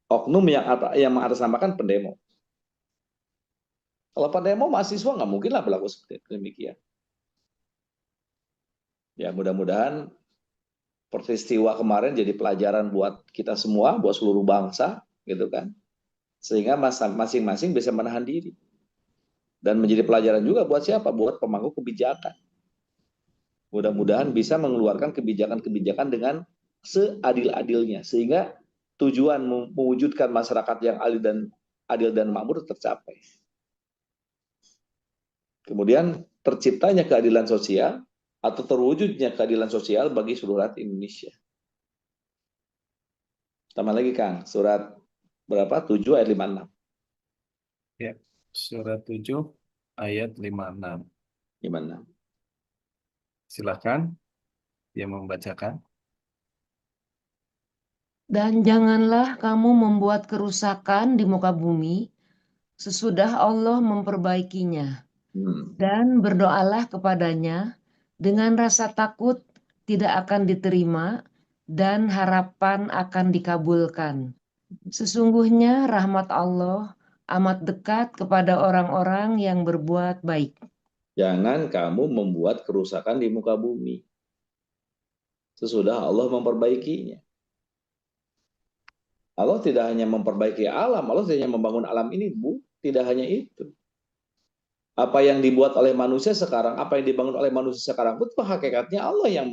Oknum yang mengatasnamakan pendemo. Kalau pendemo mahasiswa nggak mungkin lah berlaku seperti demikian. Ya mudah-mudahan peristiwa kemarin jadi pelajaran buat kita semua, buat seluruh bangsa, gitu kan. Sehingga masing-masing bisa menahan diri. Dan menjadi pelajaran juga buat siapa? Buat pemangku kebijakan. Mudah-mudahan bisa mengeluarkan kebijakan-kebijakan dengan seadil-adilnya. Sehingga tujuan mewujudkan masyarakat yang adil dan makmur tercapai. Kemudian terciptanya keadilan sosial atau terwujudnya keadilan sosial bagi seluruh rakyat Indonesia. Tambah lagi Kang, surat berapa? 7 ayat 56. Ya, surat 7 ayat 56. Gimana? Silakan yang membacakan. Dan janganlah kamu membuat kerusakan di muka bumi sesudah Allah memperbaikinya. Dan berdoalah kepadanya dengan rasa takut tidak akan diterima dan harapan akan dikabulkan. Sesungguhnya rahmat Allah amat dekat kepada orang-orang yang berbuat baik. Jangan kamu membuat kerusakan di muka bumi sesudah Allah memperbaikinya. Allah tidak hanya memperbaiki alam, Allah tidak hanya membangun alam ini, tidak hanya itu. Apa yang dibuat oleh manusia sekarang, apa yang dibangun oleh manusia sekarang, betul hakikatnya Allah yang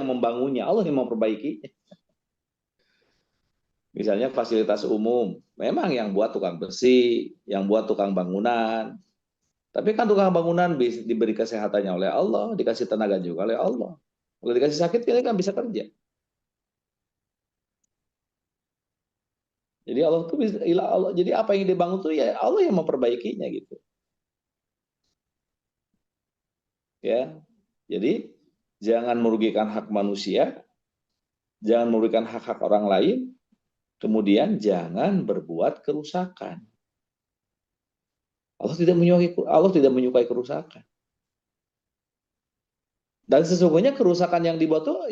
membangunnya, Allah yang memperbaikinya. Misalnya fasilitas umum, memang yang buat tukang bersih, yang buat tukang bangunan. Tapi kan tukang bangunan diberi kesehatannya oleh Allah, dikasih tenaga juga oleh Allah. Kalau dikasih sakit, dia kan bisa kerja. Jadi Allah tuh jadi apa yang dibangun tuh ya Allah yang memperbaikinya gitu. Ya. Jadi jangan merugikan hak manusia, jangan merugikan hak-hak orang lain, kemudian jangan berbuat kerusakan. Allah tidak menyukai kerusakan. Dan sesungguhnya kerusakan yang dibuat tuh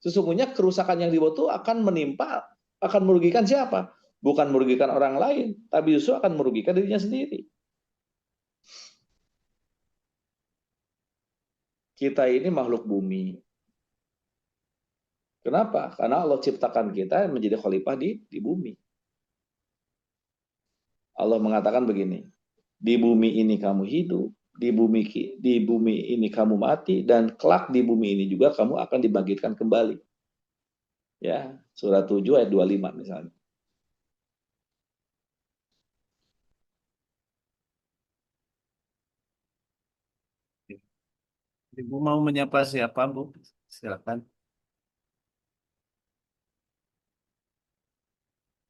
sesungguhnya kerusakan yang dibuat tuh akan merugikan siapa? Bukan merugikan orang lain, tapi justru akan merugikan dirinya sendiri. Kita ini makhluk bumi. Kenapa? Karena Allah ciptakan kita menjadi khalifah di bumi. Allah mengatakan begini, di bumi ini kamu hidup, di bumi ini kamu mati, dan kelak di bumi ini juga kamu akan dibangkitkan kembali. Ya, surat 7 ayat 25 misalnya. Ibu mau menyapa siapa, Bu? Silakan.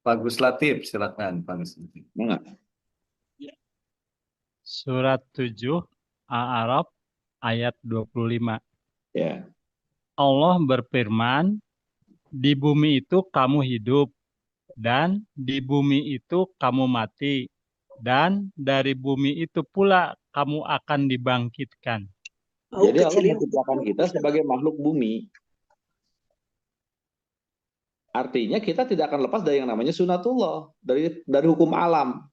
Pak Gus Latif, silakan Pak Gus Latif. Enggak. Surat 7 Al-A'raf ayat 25. Ya. Allah berfirman, di bumi itu kamu hidup, dan di bumi itu kamu mati, dan dari bumi itu pula kamu akan dibangkitkan. Jadi Allah menciptakan kita sebagai makhluk bumi. Artinya kita tidak akan lepas dari yang namanya sunatullah, dari hukum alam.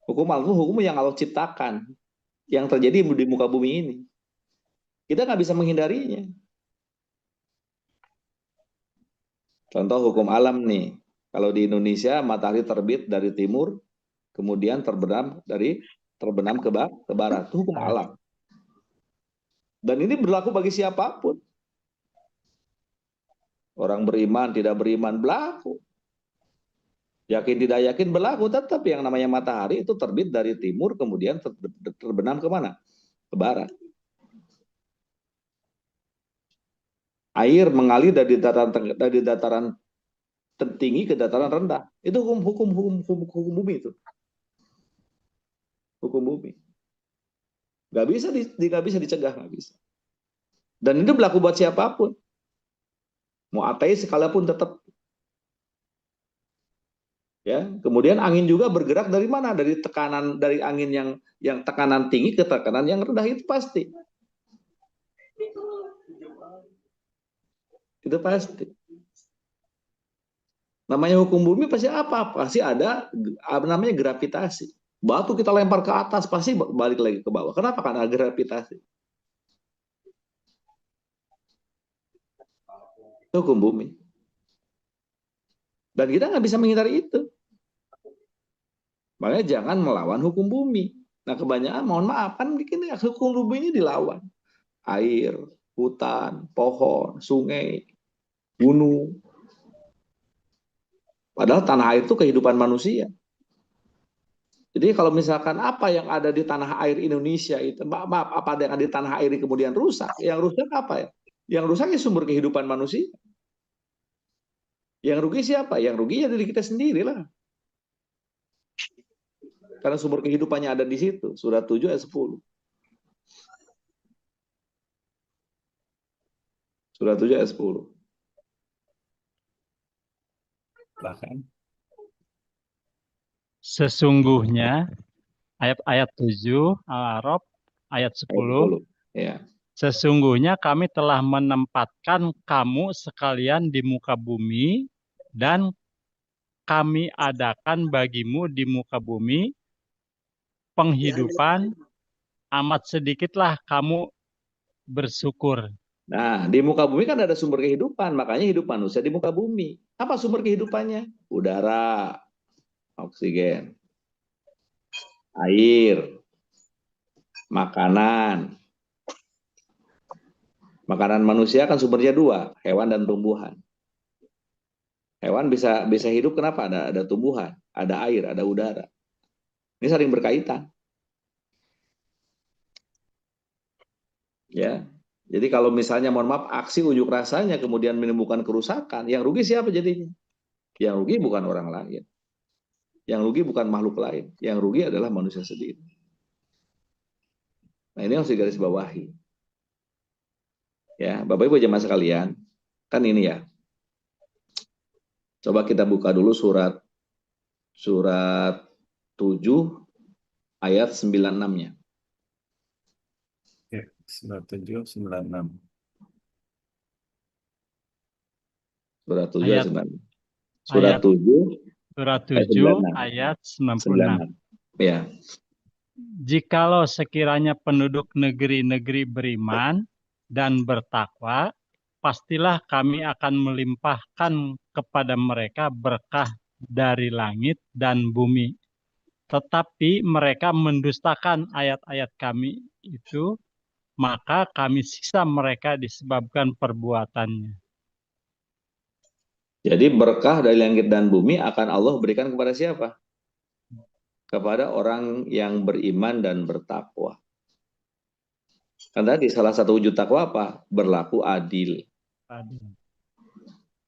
Hukum alam itu hukum yang Allah ciptakan, yang terjadi di muka bumi ini. Kita nggak bisa menghindarinya. Contoh hukum alam nih. Kalau di Indonesia matahari terbit dari timur, kemudian terbenam ke barat. Itu hukum alam. Dan ini berlaku bagi siapapun. Orang beriman, tidak beriman, berlaku. Yakin tidak yakin berlaku. Tetap yang namanya matahari itu terbit dari timur, kemudian terbenam kemana? Ke barat. Air mengalir dari dataran tinggi ke dataran rendah. Itu hukum bumi itu. Hukum bumi. Nggak bisa dicegah, nggak bisa. Dan itu berlaku buat siapapun. Mau ateis sekalipun tetap. Ya, kemudian angin juga bergerak dari mana? Dari tekanan, dari angin yang tekanan tinggi ke tekanan yang rendah, itu pasti. Itu pasti. Namanya hukum bumi pasti apa? Pasti ada namanya gravitasi. Batu kita lempar ke atas pasti balik lagi ke bawah. Kenapa? Karena ada gravitasi. Itu hukum bumi. Dan kita nggak bisa menghindari itu. Makanya jangan melawan hukum bumi. Nah kebanyakan, mohon maaf, kan begini, hukum bumi ini dilawan. Air, hutan, pohon, sungai, gunung. Padahal tanah air itu kehidupan manusia. Jadi kalau misalkan apa yang ada di tanah air Indonesia itu, maaf, apa yang ada di tanah air ini kemudian rusak, yang rusak apa ya? Yang rusak ya sumber kehidupan manusia. Yang rugi siapa? Yang rugi ya diri kita sendiri lah. Karena sumber kehidupannya ada di situ. Surat 7 ayat 10. Surat 7 ayat 10. Bahkan Sesungguhnya ayat 7 Al-A'raf ayat 10. Ya. Sesungguhnya kami telah menempatkan kamu sekalian di muka bumi dan kami adakan bagimu di muka bumi penghidupan, amat sedikitlah kamu bersyukur. Nah, di muka bumi kan ada sumber kehidupan, makanya hidup manusia di muka bumi. Apa sumber kehidupannya? Udara, oksigen, air, makanan. Makanan manusia kan sumbernya dua, hewan dan tumbuhan. Hewan bisa hidup kenapa? Ada tumbuhan, ada air, ada udara. Ini saling berkaitan. Ya. Jadi kalau misalnya mohon maaf aksi unjuk rasanya kemudian menimbulkan kerusakan, yang rugi siapa jadinya? Yang rugi bukan orang lain. Yang rugi bukan makhluk lain. Yang rugi adalah manusia sendiri. Nah, ini harus digarisbawahi. Ya, Bapak Ibu jemaah sekalian, kan ini ya. Coba kita buka dulu surat 7 ayat 96-nya. ya, surat 7, 96. Surat 7 Ayat- ayat 96. Surat 7 Surat ayat 7 96. ayat 96. Ya. Jikalau sekiranya penduduk negeri-negeri beriman dan bertakwa, pastilah kami akan melimpahkan kepada mereka berkah dari langit dan bumi. Tetapi mereka mendustakan ayat-ayat kami itu, maka kami siksa mereka disebabkan perbuatannya. Jadi berkah dari langit dan bumi akan Allah berikan kepada siapa? Kepada orang yang beriman dan bertakwa. Kan tadi salah satu wujud takwa apa? Berlaku adil.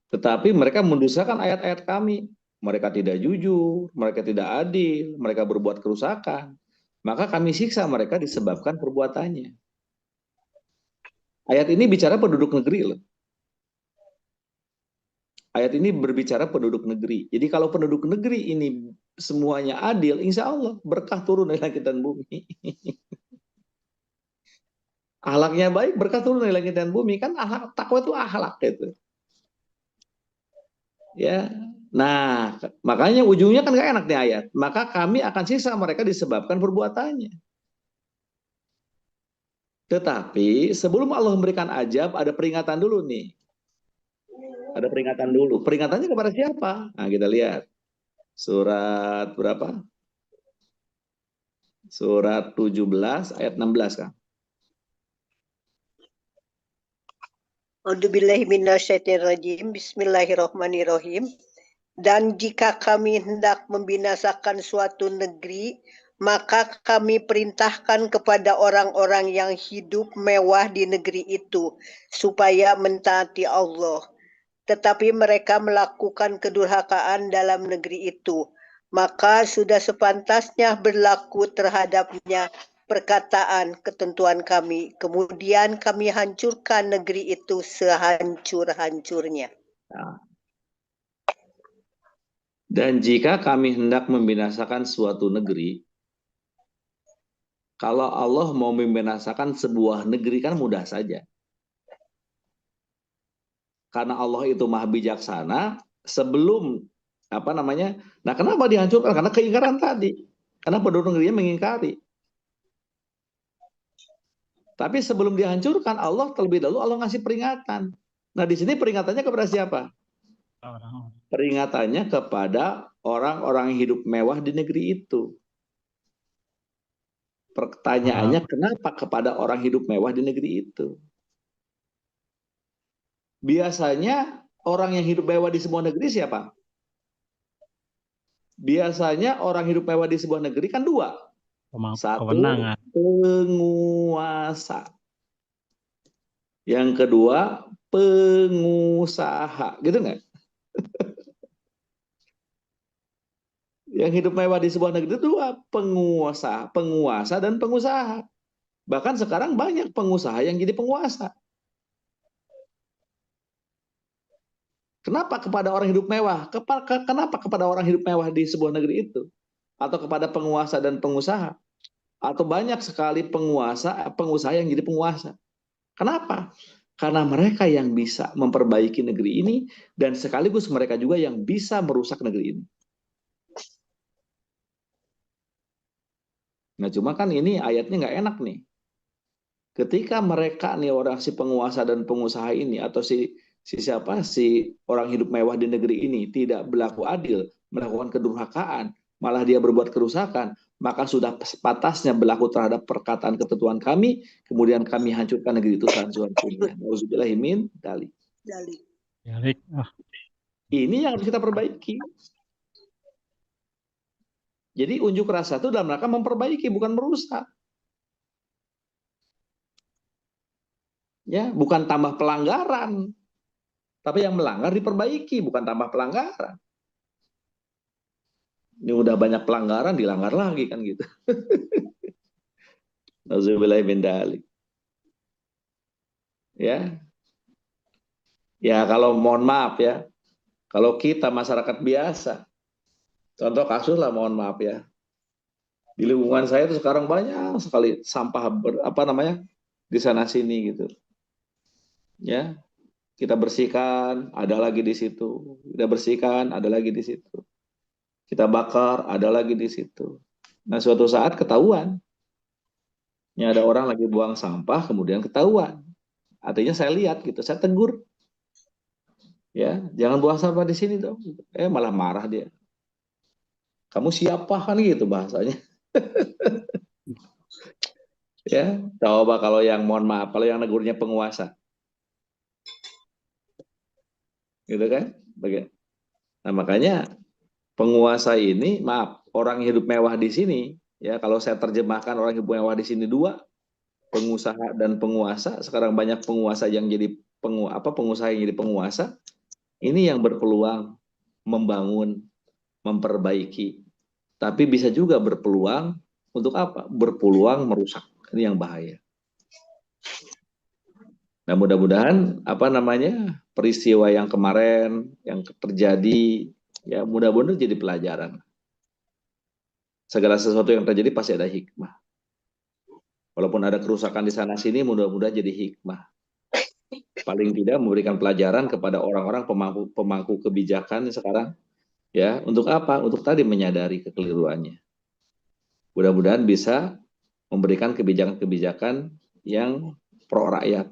Tetapi mereka mendustakan ayat-ayat kami. Mereka tidak jujur, mereka tidak adil, mereka berbuat kerusakan. Maka kami siksa mereka disebabkan perbuatannya. Ayat ini bicara penduduk negeri loh. Ayat ini berbicara penduduk negeri. Jadi kalau penduduk negeri ini semuanya adil, insya Allah berkah turun dari langit dan bumi. Akhlaknya baik, berkah turun dari langit dan bumi. Kan akhlak, takwa itu akhlak gitu. Ya, nah makanya ujungnya kan gak enak nih ayat. Maka kami akan siksa mereka disebabkan perbuatannya. Tetapi sebelum Allah memberikan ajab, ada peringatan dulu nih. Ada peringatan dulu. Peringatannya kepada siapa? Nah, kita lihat. Surat berapa? Surat 17 ayat 16 kan. A'udzubillahiminasyaitonirrajim. Bismillahirrahmanirrahim. Dan jika kami hendak membinasakan suatu negeri, maka kami perintahkan kepada orang-orang yang hidup mewah di negeri itu, supaya mentaati Allah. Tetapi mereka melakukan kedurhakaan dalam negeri itu, maka sudah sepantasnya berlaku terhadapnya perkataan ketentuan kami. Kemudian kami hancurkan negeri itu sehancur-hancurnya. Nah, dan jika kami hendak membinasakan suatu negeri, kalau Allah mau membinasakan sebuah negeri kan mudah saja. Karena Allah itu maha bijaksana, sebelum nah kenapa dihancurkan? Karena keingkaran tadi. Karena penduduk negerinya mengingkari. Tapi sebelum dihancurkan, Allah terlebih dahulu Allah ngasih peringatan. Nah di sini peringatannya kepada siapa? Peringatannya kepada orang-orang yang hidup mewah di negeri itu. Pertanyaannya, kenapa kepada orang hidup mewah di negeri itu? Biasanya orang yang hidup mewah di sebuah negeri siapa? Biasanya orang hidup mewah di sebuah negeri kan dua. Satu, Kewenangan. penguasa. Yang kedua, pengusaha. Gitu nggak? Yang hidup mewah di sebuah negeri itu dua, penguasa dan pengusaha. Bahkan sekarang banyak pengusaha yang jadi penguasa. Kenapa kepada orang hidup mewah? Kenapa kepada orang hidup mewah di sebuah negeri itu? Atau kepada penguasa dan pengusaha? Atau banyak sekali pengusaha yang jadi penguasa. Kenapa? Karena mereka yang bisa memperbaiki negeri ini, dan sekaligus mereka juga yang bisa merusak negeri ini. Nah cuma kan ini ayatnya nggak enak nih. Ketika mereka nih orang si penguasa dan pengusaha ini, atau si orang hidup mewah di negeri ini tidak berlaku adil, melakukan kedurhakaan, malah dia berbuat kerusakan, maka sudah sepatasnya berlaku terhadap perkataan ketentuan kami, kemudian kami hancurkan negeri itu sehancur-hancurnya. Nauzubillahi min dzalik. Ini yang harus kita perbaiki. Jadi unjuk rasa itu dalam rangka memperbaiki, bukan merusak. Ya, bukan tambah pelanggaran. Tapi yang melanggar diperbaiki, bukan tambah pelanggaran. Ini udah banyak pelanggaran, dilanggar lagi kan gitu. Nauzubillahi min dzalik. Ya. Ya kalau mohon maaf ya. Kalau kita masyarakat biasa, contoh kasus lah, mohon maaf ya. Di lingkungan saya itu sekarang banyak sekali sampah di sana sini gitu. Ya. Kita bersihkan, ada lagi di situ. Kita bersihkan, ada lagi di situ. Kita bakar, ada lagi di situ. Nah, suatu saat ketahuan. Ini ada orang lagi buang sampah, kemudian ketahuan. Artinya saya lihat gitu, saya tegur. Ya, jangan buang sampah di sini dong. Malah marah dia. Kamu siapa kan gitu bahasanya. Ya, coba kalau yang mohon maaf, kalau yang negurnya penguasa. Gitu kan? Bagian. Nah, makanya penguasa ini, maaf, orang hidup mewah di sini, ya kalau saya terjemahkan orang hidup mewah di sini dua, pengusaha dan penguasa. Sekarang banyak penguasa yang jadi pengusaha yang jadi penguasa. Ini yang berpeluang membangun, memperbaiki. Tapi bisa juga berpeluang untuk apa? Berpeluang merusak. Ini yang bahaya. Nah, mudah-mudahan peristiwa yang kemarin yang terjadi ya mudah-mudahan jadi pelajaran. Segala sesuatu yang terjadi pasti ada hikmah. Walaupun ada kerusakan di sana sini, mudah-mudahan jadi hikmah. Paling tidak memberikan pelajaran kepada orang-orang pemangku kebijakan sekarang, ya untuk apa? Untuk tadi menyadari kekeliruannya. Mudah-mudahan bisa memberikan kebijakan-kebijakan yang pro rakyat,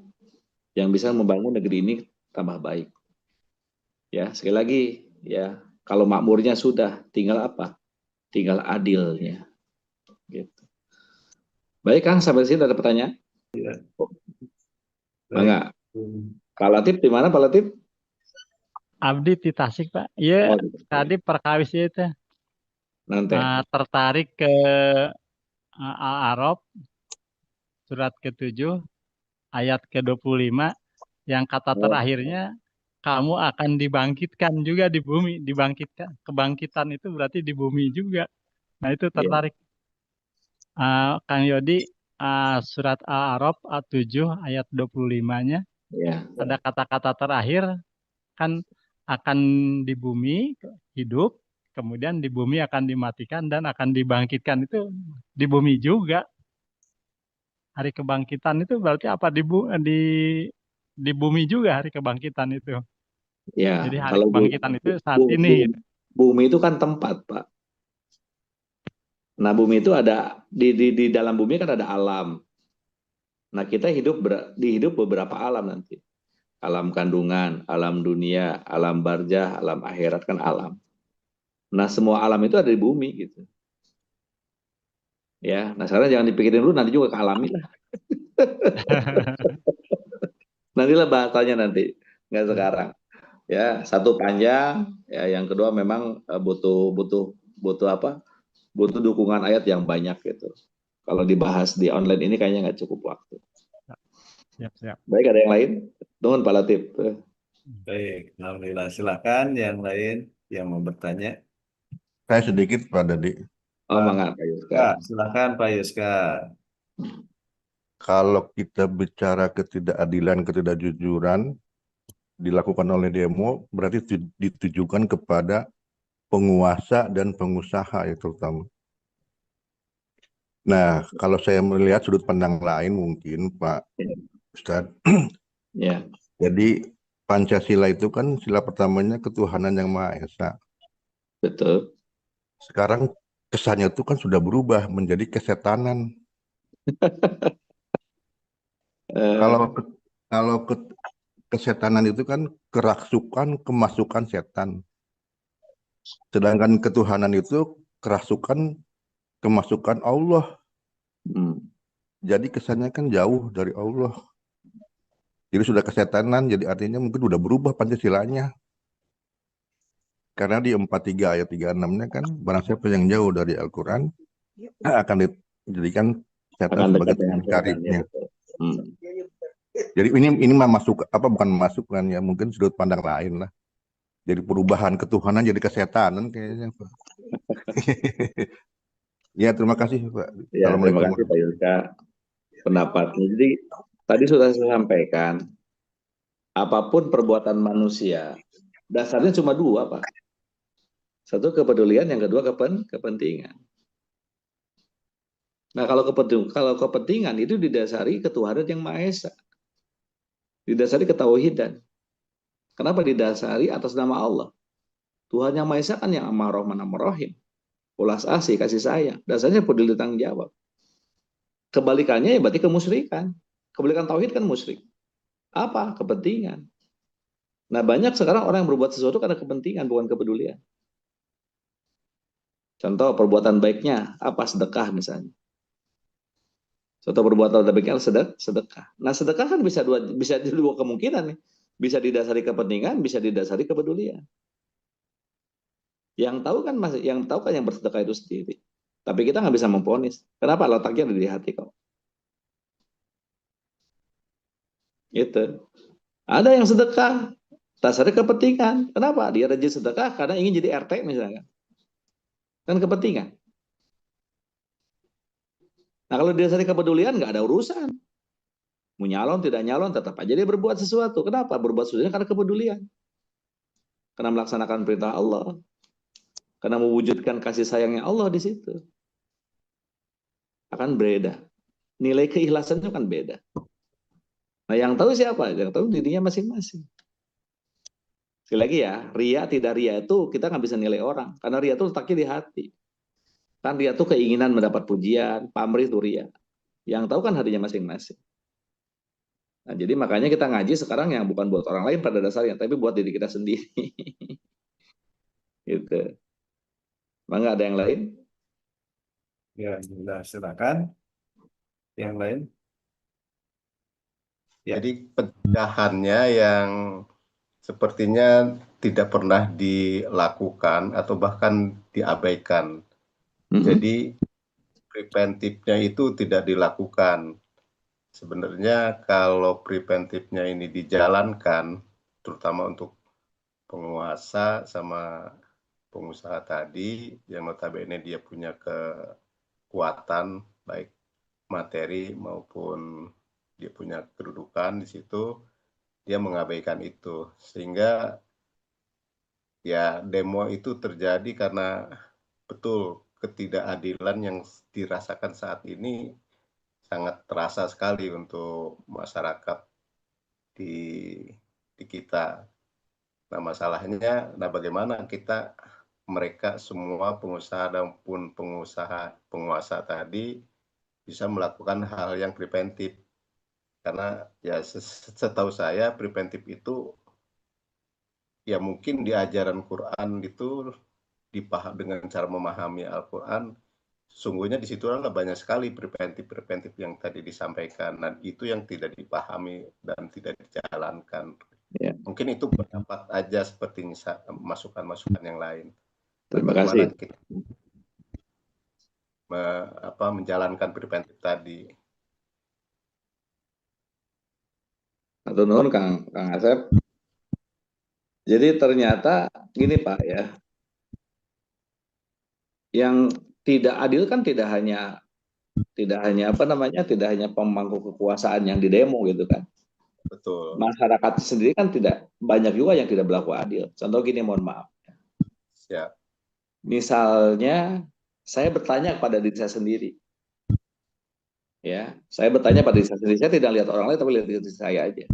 yang bisa membangun negeri ini tambah baik. Ya, sekali lagi ya, kalau makmurnya sudah, tinggal apa? Tinggal adilnya. Gitu. Baik Kang, sampai sini ada pertanyaan? Ya, Enggak. baik. Pak Latif di mana Pak Latif? Abdi di Tasik, Pak. Iya, Oh, gitu. tadi perkawis itu Nanti. tertarik ke Al-A'raf surat ke-7 ayat ke-25 yang kata Oh, terakhirnya kamu akan dibangkitkan juga di bumi, dibangkitkan. Kebangkitan itu berarti di bumi juga. Nah, itu iya, tertarik. Kang Yodi, surat Al-A'raf 7 ayat 25-nya iya, ada kata-kata terakhir kan akan di bumi hidup, kemudian di bumi akan dimatikan dan akan dibangkitkan itu di bumi juga. Hari kebangkitan itu berarti apa di bumi juga hari kebangkitan itu. iya. Jadi hari Kalau kebangkitan itu saat ini gitu. bumi itu kan tempat, Pak. Nah, bumi itu ada di dalam bumi kan ada alam. Nah, kita hidup beberapa alam nanti. Alam kandungan, alam dunia, alam barzah, alam akhirat kan alam. Nah, semua alam itu ada di bumi gitu. Ya, nah sekarang jangan dipikirin dulu, nanti juga kealami lah. Nantilah bahasanya nanti, nggak sekarang. Ya, satu panjang, ya yang kedua memang butuh butuh butuh apa? Butuh dukungan ayat yang banyak gitu. Kalau dibahas di online ini kayaknya nggak cukup waktu. Siap. Baik, ada yang lain? Nuhun Pak Latif. Baik, alhamdulillah. Silakan yang lain yang mau bertanya. Saya sedikit Pak Dadi. Oh, Pak mangga Pak Yuska. Yuska, silakan Pak Yuska. Kalau kita bicara ketidakadilan, ketidakjujuran dilakukan oleh demo, berarti ditujukan kepada penguasa dan pengusaha ya terutama. Nah, kalau saya melihat sudut pandang lain mungkin Pak Ustadz, Ya, jadi Pancasila itu kan sila pertamanya ketuhanan yang Maha Esa. betul. Sekarang kesannya itu kan sudah berubah menjadi kesetanan. Eh, Kalau kalau kesetanan itu kan kerasukan kemasukan setan. Sedangkan ketuhanan itu kerasukan kemasukan Allah. hmm, Jadi kesannya kan jauh dari Allah. Jadi sudah kesetanan, jadi artinya mungkin sudah berubah Pancasilanya. Karena di 43 ayat 36-nya kan barang siapa yang jauh dari Al-Quran akan dijadikan setan akan sebagai dekat dengan teman setan ya karibnya. betul. Hmm. Jadi ini mah masuk apa bukan masukan ya, mungkin sudut pandang lain lah. Jadi perubahan ketuhanan jadi kesetanan kayaknya Pak. Ya terima kasih Pak. Ya, terima Assalamualaikum. kasih Pak Yuska pendapatnya. Jadi tadi sudah saya sampaikan, apapun perbuatan manusia, dasarnya cuma dua, Pak. Satu kepedulian, yang kedua kepentingan. Nah, kalau kepentingan itu didasari ketuhanan yang Maha Esa, didasari ketauhidan. Kenapa didasari atas nama Allah? Tuhan yang Maha Esa kan yang Maha Rahman Maha Rahim. Ulas asih, kasih sayang. Dasarnya peduli tanggung jawab. Kebalikannya ya berarti kemusyrikan. Kebalikan tauhid kan musyrik. Apa? Kepentingan. Nah, banyak sekarang orang yang berbuat sesuatu karena kepentingan, bukan kepedulian. Contoh perbuatan baiknya, apa? Sedekah misalnya. Contoh perbuatan baiknya sedekah. Nah, sedekah kan bisa dua kemungkinan nih. Bisa didasari kepentingan, bisa didasari kepedulian. Yang tahu kan yang bersedekah itu sendiri. Tapi kita nggak bisa memvonis. Kenapa? Letaknya ada di hati kok. Itu. Ada yang sedekah, dasarnya kepentingan. Kenapa? Dia rajin sedekah karena ingin jadi RT misalnya. Kan kepentingan. Nah, kalau dasarnya kepedulian nggak ada urusan. Mau nyalon, tidak nyalon, tetap aja dia berbuat sesuatu. Kenapa? Berbuat sesuatu karena kepedulian. Karena melaksanakan perintah Allah. Karena mewujudkan kasih sayangnya Allah di situ. Akan beda. Nilai keikhlasannya kan beda. Nah, yang tahu siapa? Yang tahu dirinya masing-masing. Sekali lagi ya, ria tidak ria itu kita nggak bisa nilai orang. Karena ria itu letaknya di hati. Kan ria itu keinginan mendapat pujian, pamrih itu ria. Yang tahu kan hatinya masing-masing. Nah, jadi makanya kita ngaji sekarang yang bukan buat orang lain pada dasarnya, tapi buat diri kita sendiri. Gitu. Mangga ada yang lain? Ya, sudah silakan. Yang lain? Ya. Jadi pencegahannya yang sepertinya tidak pernah dilakukan atau bahkan diabaikan. Jadi preventifnya itu tidak dilakukan. Sebenarnya kalau preventifnya ini dijalankan, terutama untuk penguasa sama pengusaha tadi, yang notabene dia punya kekuatan baik materi maupun dia punya kedudukan di situ, dia mengabaikan itu, sehingga ya demo itu terjadi karena betul ketidakadilan yang dirasakan saat ini sangat terasa sekali untuk masyarakat di kita. Nah, masalahnya, bagaimana kita mereka semua pengusaha dan penguasa tadi bisa melakukan hal yang preventif. Karena ya setahu saya preventif itu ya mungkin di ajaran Quran itu dengan cara memahami Al-Quran, sesungguhnya di situ adalah banyak sekali preventif yang tadi disampaikan, dan itu yang tidak dipahami dan tidak dijalankan. Ya. Mungkin itu pendapat aja seperti masukan-masukan yang lain. Terima kasih. Kita menjalankan preventif tadi. Atau nuhun Kang Asep. Jadi ternyata gini Pak ya, yang tidak adil kan tidak hanya pemangku kekuasaan yang didemo gitu kan. Betul. Masyarakat sendiri kan tidak banyak juga yang tidak berlaku adil. Contoh gini, mohon maaf. Siap. Misalnya saya bertanya kepada diri saya sendiri. Ya, saya bertanya pada diri saya sendiri. Saya tidak lihat orang lain tapi lihat diri saya aja.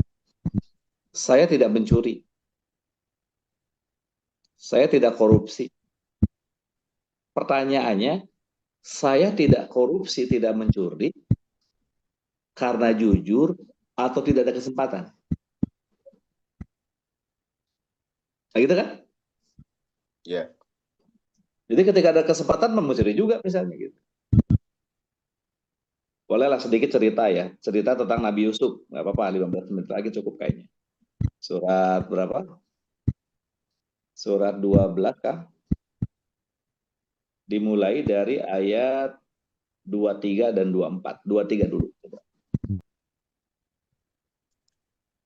Saya tidak mencuri. Saya tidak korupsi. Pertanyaannya, saya tidak korupsi, tidak mencuri karena jujur atau tidak ada kesempatan. Nah, gitu kan? Ya. Jadi ketika ada kesempatan mencuri juga misalnya gitu. Bolehlah sedikit cerita ya. Cerita tentang Nabi Yusuf. Nggak apa-apa, 15 menit lagi cukup kayaknya. Surat berapa? Surat 12 kah? Dimulai dari ayat 23 dan 24. 23 dulu.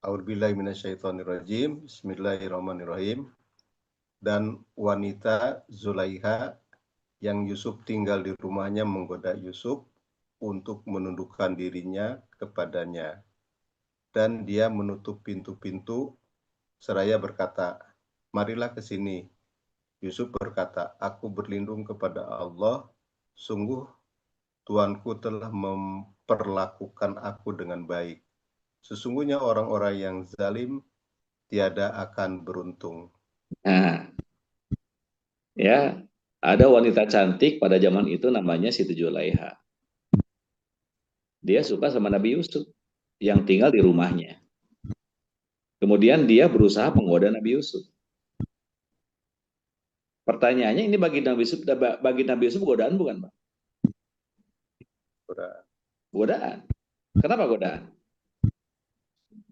A'udzubillahi minasyaitonirrajim. Bismillahirrahmanirrahim. Dan wanita Zulaiha yang Yusuf tinggal di rumahnya menggoda Yusuf untuk menundukkan dirinya kepadanya. Dan dia menutup pintu-pintu seraya berkata, "Marilah ke sini." Yusuf berkata, "Aku berlindung kepada Allah, sungguh Tuanku telah memperlakukan aku dengan baik. Sesungguhnya orang-orang yang zalim tiada akan beruntung." Nah, ya, ada wanita cantik pada zaman itu namanya Siti Julaiha. Dia suka sama Nabi Yusuf yang tinggal di rumahnya. Kemudian dia berusaha menggoda Nabi Yusuf. Pertanyaannya, ini bagi Nabi Yusuf godaan bukan, Pak? Godaan. Kenapa godaan?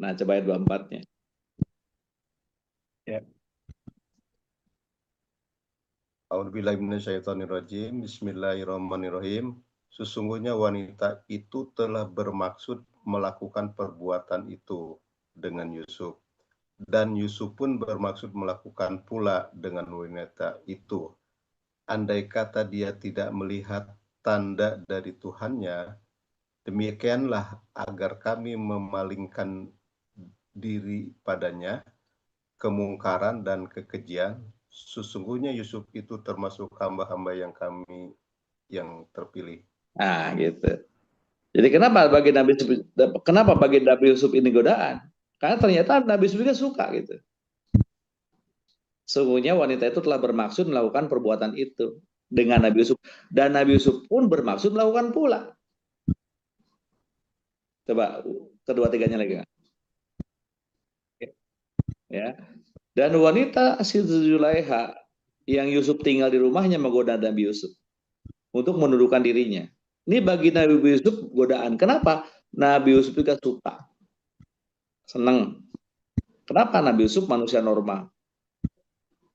Nah, coba ayat 24-nya. Ya. A'udzubillahi minasyaitonirrajim. Bismillahirrahmanirrahim. Sesungguhnya wanita itu telah bermaksud melakukan perbuatan itu dengan Yusuf. Dan Yusuf pun bermaksud melakukan pula dengan wanita itu. Andai kata dia tidak melihat tanda dari Tuhannya, demikianlah agar kami memalingkan diri padanya, kemungkaran dan kekejian. Sesungguhnya Yusuf itu termasuk hamba-hamba yang kami yang terpilih. Nah, gitu. Jadi kenapa bagi Nabi Yusuf ini godaan? Karena ternyata Nabi Yusuf juga suka gitu. Sungguhnya wanita itu telah bermaksud melakukan perbuatan itu dengan Nabi Yusuf. Dan Nabi Yusuf pun bermaksud melakukan pula. Coba kedua-tiganya lagi. Ya. Dan wanita Siti Zulaiha yang Yusuf tinggal di rumahnya menggoda Nabi Yusuf untuk menundukkan dirinya. Ini bagi Nabi Yusuf godaan. Kenapa? Nabi Yusuf juga suka, senang. Kenapa? Nabi Yusuf manusia normal,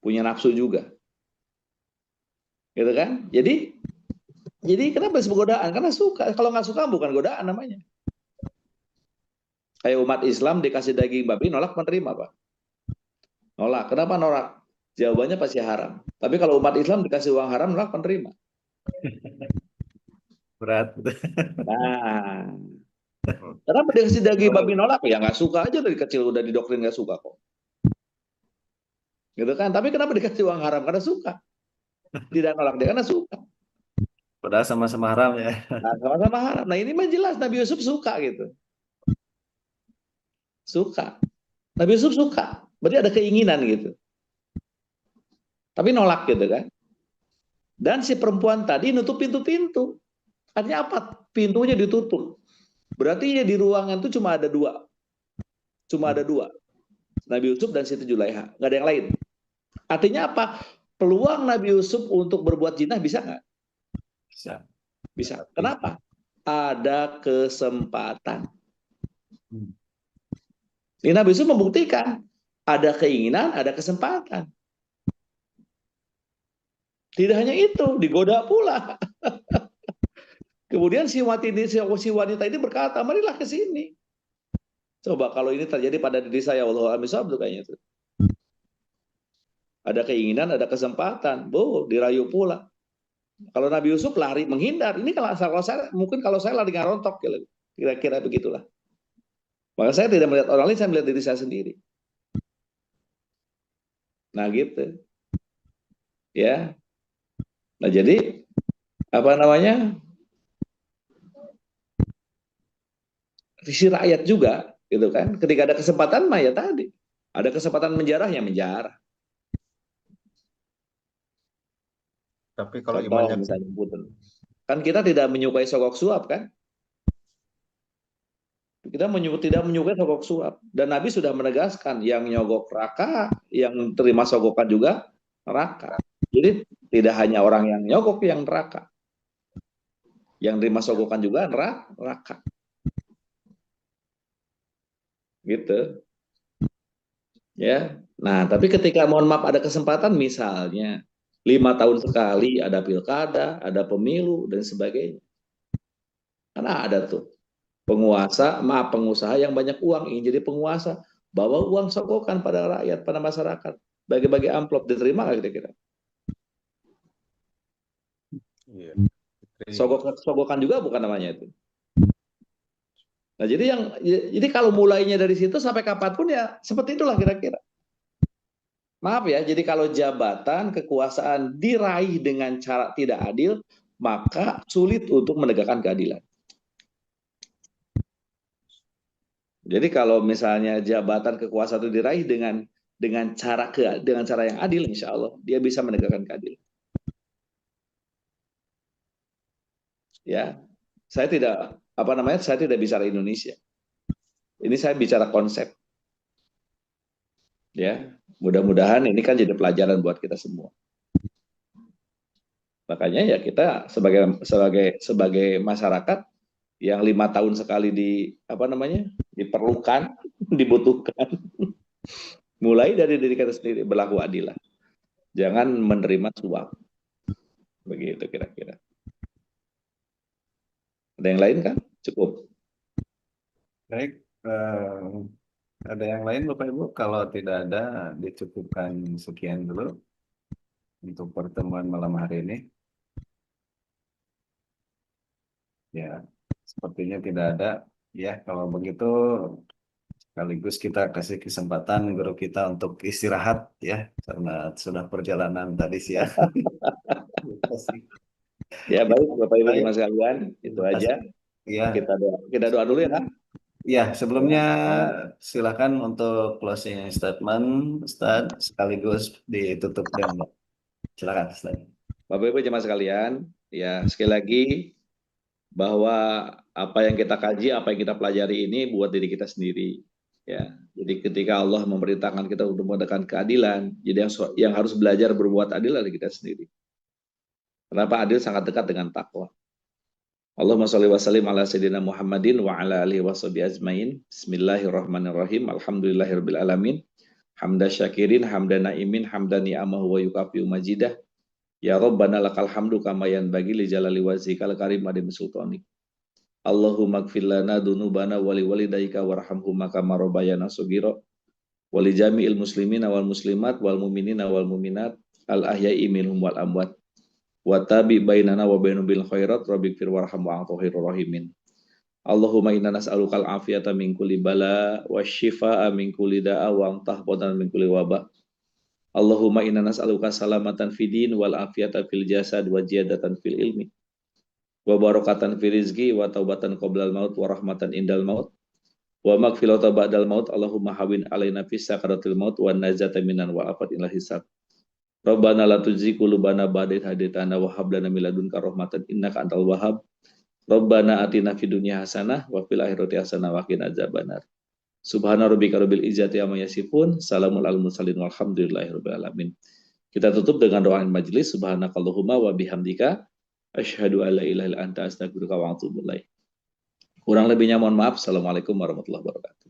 punya nafsu juga, gitu kan? Jadi kenapa disebut godaan? Karena suka. Kalau nggak suka bukan godaan namanya. Kayak umat Islam dikasih daging babi nolak menerima, Pak. Nolak. Kenapa nolak? Jawabannya pasti haram. Tapi kalau umat Islam dikasih uang haram nolak menerima. Berat. Nah, kenapa dikasih daging babi nolak? Ya nggak suka aja dari kecil udah didoktrin nggak suka kok. Gitu kan? Tapi kenapa dikasih uang haram? Karena suka. Tidak nolak dia karena suka. Padahal sama-sama haram ya. Nah, sama-sama haram. Nah ini mah jelas Nabi Yusuf suka gitu. Suka. Nabi Yusuf suka. Berarti ada keinginan gitu. Tapi nolak gitu kan. Dan si perempuan tadi nutup pintu-pintu. Artinya apa? Pintunya ditutup. Berarti ya di ruangan itu cuma ada dua. Cuma ada dua. Nabi Yusuf dan Siti Zulaiha. Nggak ada yang lain. Artinya apa? Peluang Nabi Yusuf untuk berbuat zina bisa nggak? Bisa. Bisa. Kenapa? Ada kesempatan. Ini Nabi Yusuf membuktikan. Ada keinginan, ada kesempatan. Tidak hanya itu, digoda pula. Kemudian si wanita ini berkata, marilah ke sini. Coba kalau ini terjadi pada diri saya, wallahu a'lam bishawab tuh kayaknya tuh. Ada keinginan, ada kesempatan, dirayu pula. Kalau Nabi Yusuf lari menghindar, ini kalau saya mungkin kalau saya lari ngarontok, kira-kira begitulah. Maka saya tidak melihat orang lain, saya melihat diri saya sendiri. Nah gitu, ya. Nah jadi apa namanya? Sisi rakyat juga, gitu kan? Ketika ada kesempatan, mah ya tadi ada kesempatan menjarah ya menjarah. Tapi kalau Contoh, imannya misalnya kan kita tidak menyukai sogok suap kan? Kita tidak menyukai sogok suap. Dan Nabi sudah menegaskan yang nyogok neraka, yang terima sogokan juga neraka. Jadi tidak hanya orang yang nyogok yang neraka, yang terima sogokan juga neraka. Gitu. Ya. Nah, tapi ketika mohon maaf ada kesempatan misalnya 5 tahun sekali ada pilkada, ada pemilu dan sebagainya. Karena ada tuh pengusaha yang banyak uang ingin jadi penguasa, bawa uang sogokan pada rakyat, pada masyarakat, bagi-bagi amplop, diterima nggak kira-kira? iya. Sogokan juga bukan namanya itu. Nah jadi kalau mulainya dari situ sampai kapanpun ya seperti itulah kira-kira. Maaf ya, jadi kalau jabatan kekuasaan diraih dengan cara tidak adil, maka sulit untuk menegakkan keadilan. Jadi kalau misalnya jabatan kekuasaan itu diraih dengan cara yang adil, insya Allah dia bisa menegakkan keadilan. Ya, saya tidak bicara Indonesia. Ini saya bicara konsep. Ya, mudah-mudahan ini kan jadi pelajaran buat kita semua. Makanya ya kita sebagai masyarakat yang 5 tahun sekali diperlukan, dibutuhkan. Mulai dari diri kita sendiri, berlaku adil. Jangan menerima suap. Begitu kira-kira. Ada yang lain kan? Cukup. Baik, ada yang lain Bapak Ibu? Kalau tidak ada, dicukupkan sekian dulu untuk pertemuan malam hari ini. Ya, sepertinya tidak ada. Ya, kalau begitu sekaligus kita kasih kesempatan guru kita untuk istirahat ya, karena sudah perjalanan tadi siang. Ya baik Bapak Ibu Baik. Mas sekalian, itu aja. Ya. Kita doa dulu ya kan? Ya, sebelumnya silakan untuk closing statement, Ustaz, sekaligus ditutup dengan silakan, Ustaz. Bapak Ibu jemaah sekalian, ya sekali lagi bahwa apa yang kita kaji, apa yang kita pelajari ini buat diri kita sendiri. Ya, jadi Jadi ketika Allah memerintahkan kita untuk mengadakan keadilan, jadi yang harus belajar berbuat adil adalah kita sendiri. Kenapa adil sangat dekat dengan takwa. Allahumma sholli wa sallim ala sayyidina Muhammadin wa ala alihi wa sahbihi ajmain. Bismillahirrahmanirrahim. Alhamdulillahirabbil alamin. Hamda syakirin, hamda naimin, hamda ni'amahu wa yukafi'u majidah. Ya Rabbana lakal hamdu kama yanbaghi li jalali wajhikal karim adim sultanik. Allahumma ighfir lana dzunubana wa liwalidayka warhamhuma kama rabbayana shaghira wa li jami'il muslimina wal muslimat wal mu'minina wal mu'minat al ahya'i minhum wal amwat wa tabi bainana wa bainahum bil khairat rabbighfir warham wa anta khairur rahimin. Allahumma inna nas'alukal afiyata min kulli bala wa syifaa'a min kulli da'a wa tahfadzana min kulli wabah. Allahumma inna nas'aluka salamatan fid din wal afiyata fil jasad wa ziyadatan fil ilmi wa barakatan fil rizqi wa taubatan qoblal maut wa rahmatan indal maut wa maghfiratan ba'dal maut. Allahumma hawin alaina fis sakaratil maut wa najata minan wa afatil hisab. Rabbana la tuzigh qulubana ba'da idh hadaytana wa hab lana min ladunka rahmatan innaka antal wahhab. Rabbana atina fid dunya hasanah wa fil akhirati hasanah wa qina adzabannar. Subhana rabbika rabbil izzati amma yasifun, salamun alal mursalin walhamdulillahi rabbil alamin. Kita tutup dengan doa majelis. Subhanakallahumma wa bihamdika asyhadu an la ilaha illa anta astaghfiruka wa atubu ilaik. Kurang lebihnya mohon maaf. Assalamualaikum warahmatullahi wabarakatuh.